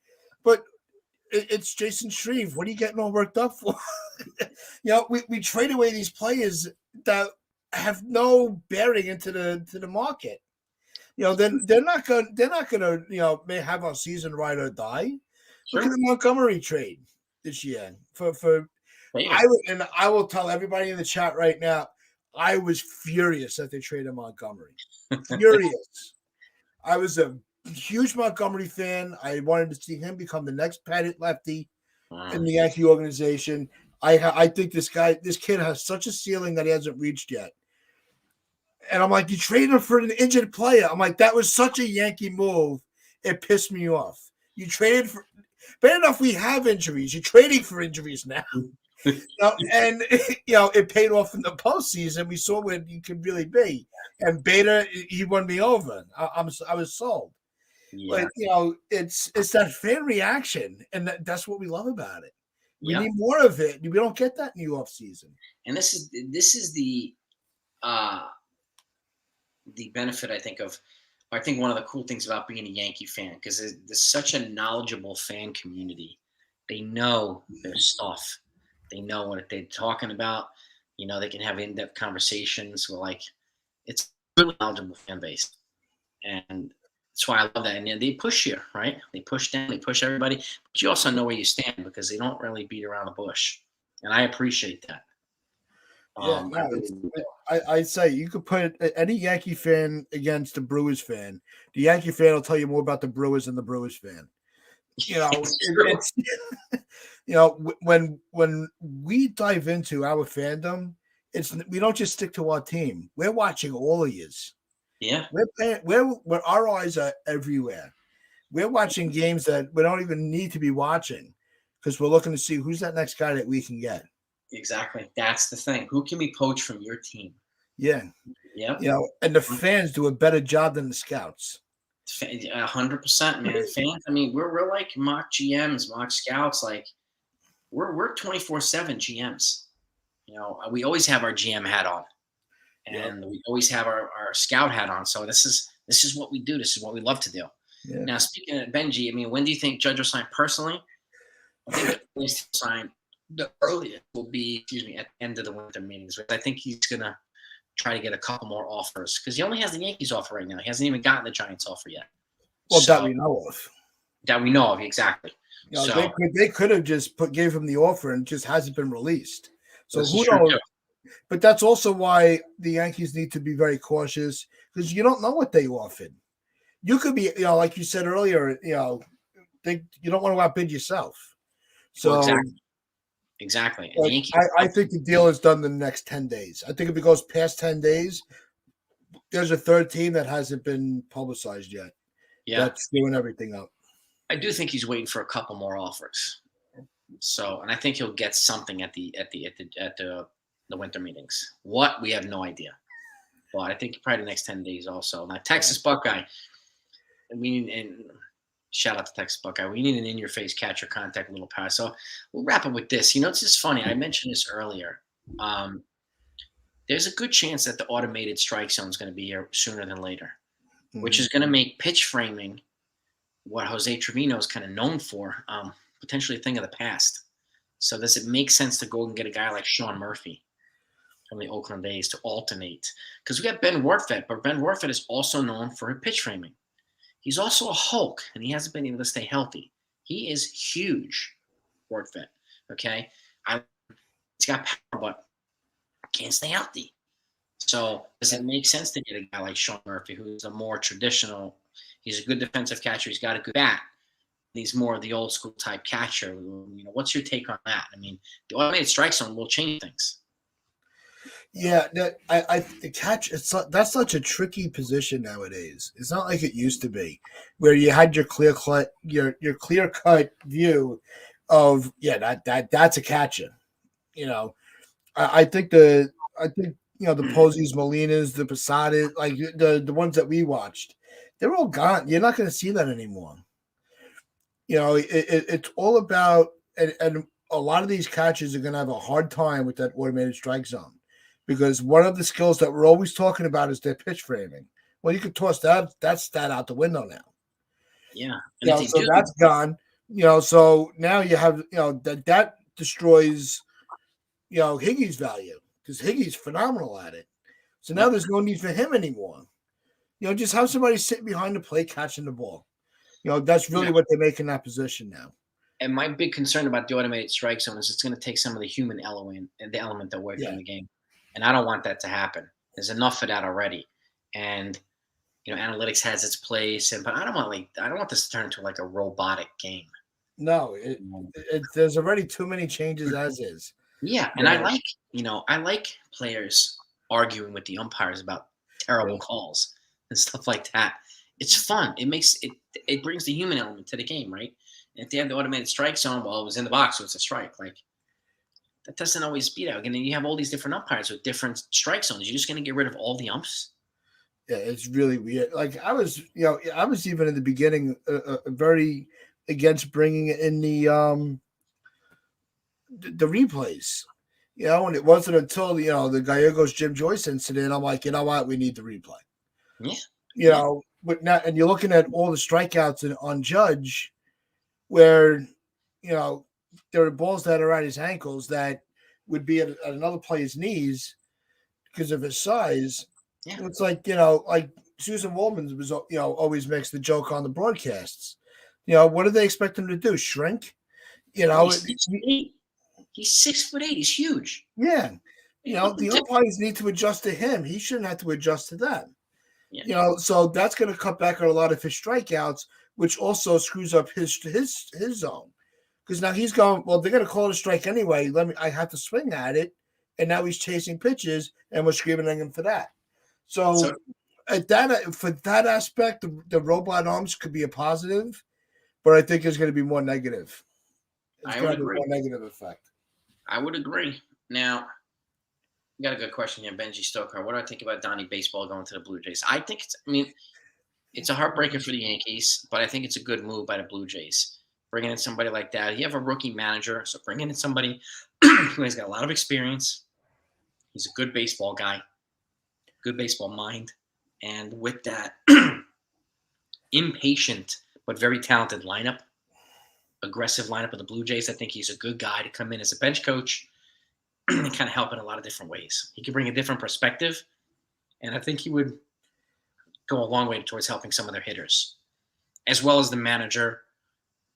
but it's Jason Shreve. What are you getting all worked up for? We trade away these players that have no bearing into the market. They're not gonna may have our season ride or die. Sure. Look at the Montgomery trade this year. I will tell everybody in the chat right now, I was furious that they traded Montgomery. Furious. I was a huge Montgomery fan. I wanted to see him become the next Pettit lefty in the Yankee organization. I think this kid has such a ceiling that he hasn't reached yet. And I'm like, you traded him for an injured player. I'm like, that was such a Yankee move. It pissed me off. You traded for bad enough we have injuries. You're trading for injuries now. And it paid off in the postseason. We saw where you could really be. And Beta, he won me over. I was sold. Yeah. But it's that fan reaction, and that's what we love about it. We need more of it. We don't get that in the off season. And this is the benefit, I think, one of the cool things about being a Yankee fan, because there's such a knowledgeable fan community. They know their stuff. They know what they're talking about. They can have in-depth conversations. It's a really knowledgeable fan base. And that's why I love that. And they push you, right? They push down, they push everybody. But you also know where you stand because they don't really beat around the bush. And I appreciate that. I'd say you could put any Yankee fan against a Brewers fan. The Yankee fan will tell you more about the Brewers than the Brewers fan. When we dive into our fandom, we don't just stick to our team. We're watching all of yous. Yeah, we're our eyes are everywhere. We're watching games that we don't even need to be watching because we're looking to see who's that next guy that we can get. Exactly. That's the thing. Who can we poach from your team? Yeah. Yep. And the fans do a better job than the scouts. 100%, man. Fans, I mean, we're like mock GMs, mock scouts. Like, we're 24/7 GMs. We always have our GM hat on, and we always have our scout hat on. So this is what we do. This is what we love to do. Yeah. Now, speaking of Benji, I mean, when do you think Judge will sign personally? I think the earliest he'll sign, the earliest will be, at the end of the winter meetings. I think he's gonna try to get a couple more offers because he only has the Yankees offer right now. He hasn't even gotten the Giants offer yet. Well, that we know of. That we know of, exactly. They could have just gave him the offer and it just hasn't been released. So who knows? Too. But that's also why the Yankees need to be very cautious because you don't know what they offered. You could be, like you said earlier, you don't want to outbid yourself. So exactly. I think the deal is done in the next 10 days. I think if it goes past 10 days, there's a third team that hasn't been publicized yet. Yeah, that's doing everything up. I do think he's waiting for a couple more offers. So, and I think he'll get something at the winter meetings. What, we have no idea. But I think probably the next 10 days also. Now, Texas Buckeye. And shout out to Texas Buckeye. We need an in-your-face catcher contact little pass. So we'll wrap up with this. It's just funny. I mentioned this earlier. There's a good chance that the automated strike zone is going to be here sooner than later, which is going to make pitch framing, what Jose Trevino is kind of known for, potentially a thing of the past. So does it make sense to go and get a guy like Sean Murphy from the Oakland A's to alternate? Because we got Ben Warfet, but Ben Warfet is also known for his pitch framing. He's also a Hulk, and he hasn't been able to stay healthy. He is huge, Warfet, okay? He's got power, but can't stay healthy. So does it make sense to get a guy like Sean Murphy, who's a more traditional, he's a good defensive catcher, he's got a good bat. He's more of the old school type catcher. What's your take on that? I mean, the automated strike zone will change things. Yeah, the catch. That's such a tricky position nowadays. It's not like it used to be, where you had your clear cut view of that's a catcher. I think the Posies, Molinas, the Posadas, like the ones that we watched, they're all gone. You're not going to see that anymore. It's all about and a lot of these catchers are going to have a hard time with that automated strike zone. Because one of the skills that we're always talking about is their pitch framing. Well, you could toss that stat out the window now. Yeah. So that's gone. So now you have, that destroys, Higgy's value because Higgy's phenomenal at it. So now there's no need for him anymore. Just have somebody sit behind the plate catching the ball. That's really what they make in that position now. And my big concern about the automated strike zone is it's going to take some of the human element and the element away from the game. And I don't want that to happen. There's enough of that already. And, analytics has its place. But I don't want this to turn into like a robotic game. No, there's already too many changes as is. Yeah. And I like players arguing with the umpires about terrible calls and stuff like that. It's fun. It brings the human element to the game, right? And if they have the automated strike zone, well, it was in the box, so it's a strike. Like, that doesn't always beat out. And then you have all these different umpires with different strike zones. You're just going to get rid of all the umps? Yeah, it's really weird. Like I was even in the beginning very against bringing in the replays. And it wasn't until the Gallegos Jim Joyce incident, I'm like, you know what, we need the replay. Yeah. But now, and you're looking at all the strikeouts on Judge, where there are balls that are at his ankles that would be at another player's knees because of his size. Yeah. It's like, like Susan Waldman was, always makes the joke on the broadcasts. What do they expect him to do? Shrink? He's 6'8". He's 6'8". He's huge. Yeah. The umpires need to adjust to him. He shouldn't have to adjust to them. Yeah. So that's going to cut back on a lot of his strikeouts, which also screws up his zone. Because now he's going, well, they're going to call it a strike anyway. I have to swing at it. And now he's chasing pitches, and we're screaming at him for that. So for that aspect, the robot arms could be a positive, but I think it's going to be more negative. It's going to be more negative effect. I would agree. Now, You got a good question here, Benji Stoker. What do I think about Donnie Baseball going to the Blue Jays? I think it's a heartbreaker for the Yankees, but I think it's a good move by the Blue Jays. Bringing in somebody like that. You have a rookie manager, so bringing in somebody who has got a lot of experience. He's a good baseball guy, good baseball mind. And with that impatient but very talented lineup, aggressive lineup of the Blue Jays, I think he's a good guy to come in as a bench coach and kind of help in a lot of different ways. He could bring a different perspective, and I think he would go a long way towards helping some of their hitters, as well as the manager.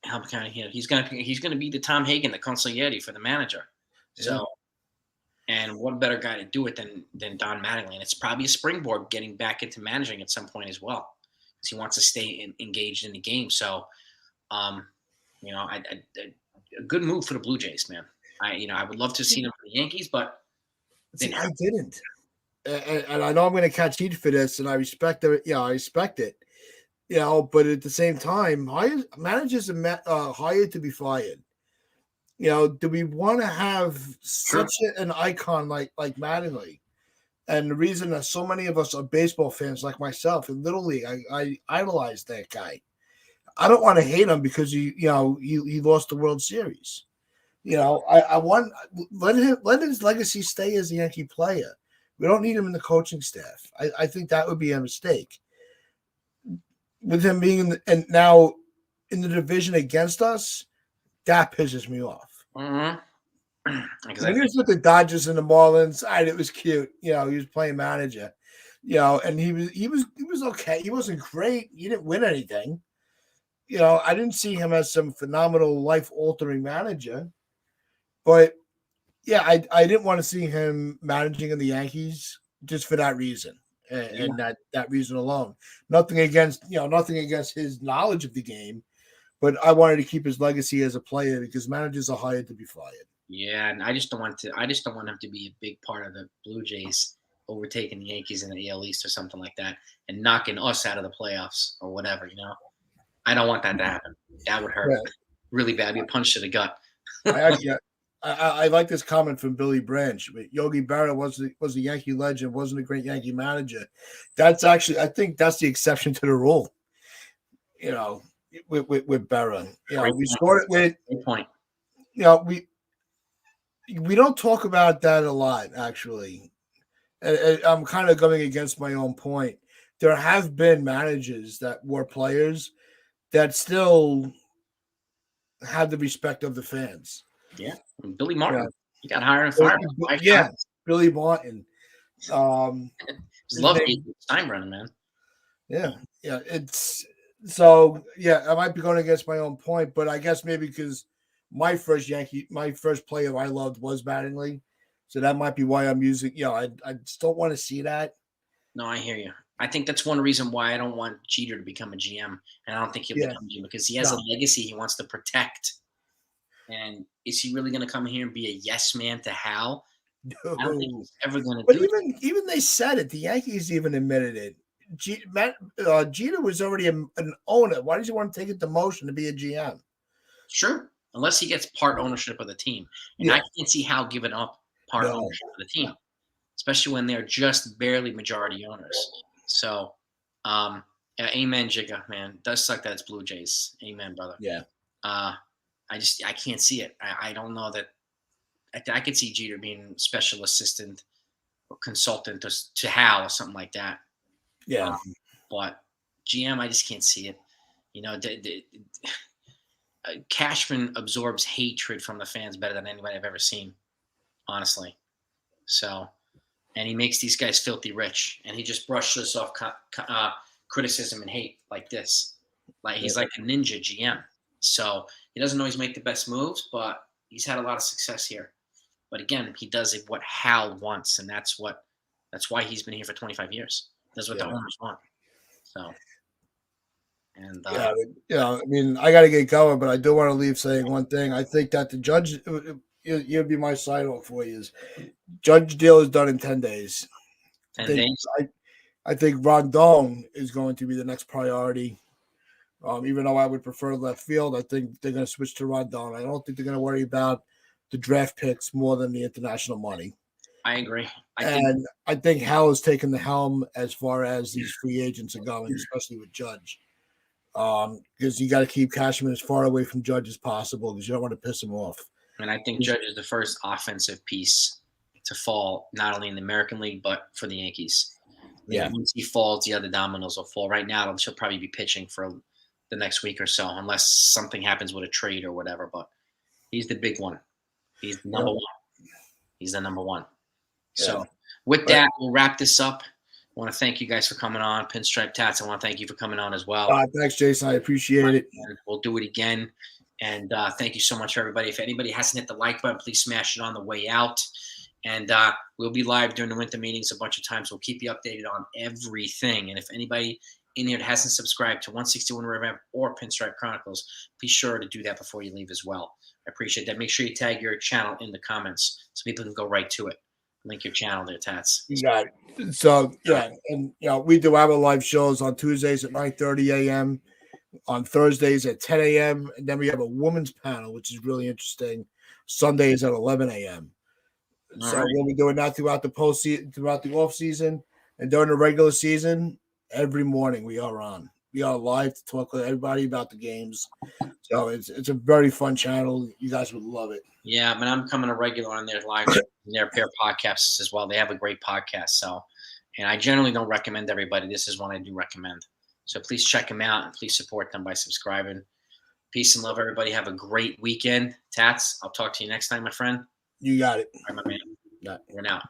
Help kind of, he's gonna be the Tom Hagen, the consigliere for the manager. So, and what better guy to do it than Don Mattingly? And it's probably a springboard getting back into managing at some point as well, because he wants to stay engaged in the game. So, a good move for the Blue Jays, man. I would love to see them for the Yankees, but I didn't. And I know I'm going to catch heat for this, and I respect it. Yeah, I respect it. But at the same time, managers are hired to be fired. Do we want to have such an icon like Mattingly? And the reason that so many of us are baseball fans like myself, in Little League, I idolize that guy. I don't want to hate him because he lost the World Series. I want let his legacy stay as a Yankee player. We don't need him in the coaching staff. I think that would be a mistake. With him being now in the division against us, that pisses me off. Mm-hmm. When he was with the Dodgers and the Marlins, it was cute. He was playing manager. And he was okay. He wasn't great. He didn't win anything. I didn't see him as some phenomenal life-altering manager. But yeah, I didn't want to see him managing in the Yankees just for that reason. And that reason alone. Nothing against his knowledge of the game, but I wanted to keep his legacy as a player because managers are hired to be fired. Yeah, and I just don't want him to be a big part of the Blue Jays overtaking the Yankees in the AL East or something like that and knocking us out of the playoffs or whatever, I don't want that to happen. That would hurt really bad. Be a punch to the gut. I like this comment from Billy Branch. Yogi Berra was a Yankee legend, wasn't a great Yankee manager. That's actually, I think that's the exception to the rule. With Berra, we scored it with. Good point. We don't talk about that a lot, actually. And I'm kind of going against my own point. There have been managers that were players that still had the respect of the fans. Yeah, Billy Martin. He got hired and fired. Billy Martin. Love Steinbrenner, man. Yeah. It's so. Yeah, I might be going against my own point, but I guess maybe because my first player I loved was Mattingly, so that might be why I'm using. I just don't want to see that. No, I hear you. I think that's one reason why I don't want Jeter to become a GM, and I don't think he'll become a GM because he has a legacy he wants to protect. And is he really going to come here and be a yes man to Hal? No. I don't think he's ever going to do it. But even they said it. The Yankees even admitted it. Jeter was already an owner. Why does he want to take a demotion to be a GM? Sure. Unless he gets part ownership of the team. And I can't see Hal giving up part ownership of the team, especially when they're just barely majority owners. So, amen, Jigga, man. It does suck that it's Blue Jays. Amen, brother. Yeah. I can't see it. I don't know that. I could see Jeter being special assistant or consultant to Hal or something like that. Yeah. But GM, I just can't see it. Cashman absorbs hatred from the fans better than anybody I've ever seen, honestly. So, and he makes these guys filthy rich, and he just brushes off criticism and hate like this. Like he's like a ninja GM. So he doesn't always make the best moves, but he's had a lot of success here. But again, he does what Hal wants, and that's why he's been here for 25 years. That's what the owners want. So, and I mean, I got to get going, but I do want to leave saying one thing. I think that the Judge, you'd be my sidewalk for you. Is Judge deal is done in 10 days. 10 days. I think Rondon is going to be the next priority. Even though I would prefer left field, I think they're going to switch to Rondon. I don't think they're going to worry about the draft picks more than the international money. I agree. I think Hal has taken the helm as far as these free agents are going, especially with Judge. Because you got to keep Cashman as far away from Judge as possible because you don't want to piss him off. And I think Judge is the first offensive piece to fall, not only in the American League, but for the Yankees. Yeah. Once he falls, the other dominoes will fall. Right now, she'll probably be pitching for the next week or so, unless something happens with a trade or whatever. But he's the big one. He's the number one. He's the number one. So with that, we'll wrap this up. I want to thank you guys for coming on. Pinstripe Tats, I want to thank you for coming on as well. Thanks, Jason. I appreciate it. And we'll do it again. And thank you so much for everybody. If anybody hasn't hit the like button, please smash it on the way out. And we'll be live during the winter meetings a bunch of times. We'll keep you updated on everything. And if anybody in here hasn't subscribed to 161 River or Pinstripe Chronicles, be sure to do that before you leave as well. I appreciate that. Make sure you tag your channel in the comments so people can go right to it. Link your channel there, Tats. You got it. So, and we do our live shows on Tuesdays at 9:30 a.m., on Thursdays at 10 a.m., and then we have a women's panel, which is really interesting. Sundays at 11 a.m. So we'll be doing that throughout the postseason, throughout the off season, and during the regular season. Every morning we are on. We are live to talk with everybody about the games. So it's a very fun channel. You guys would love it. Yeah, I mean, I'm coming a regular on their live, their pair podcasts as well. They have a great podcast. So, and I generally don't recommend everybody. This is one I do recommend. So please check them out and please support them by subscribing. Peace and love, everybody. Have a great weekend. Tats, I'll talk to you next time, my friend. You got it. All right, my man. We're out.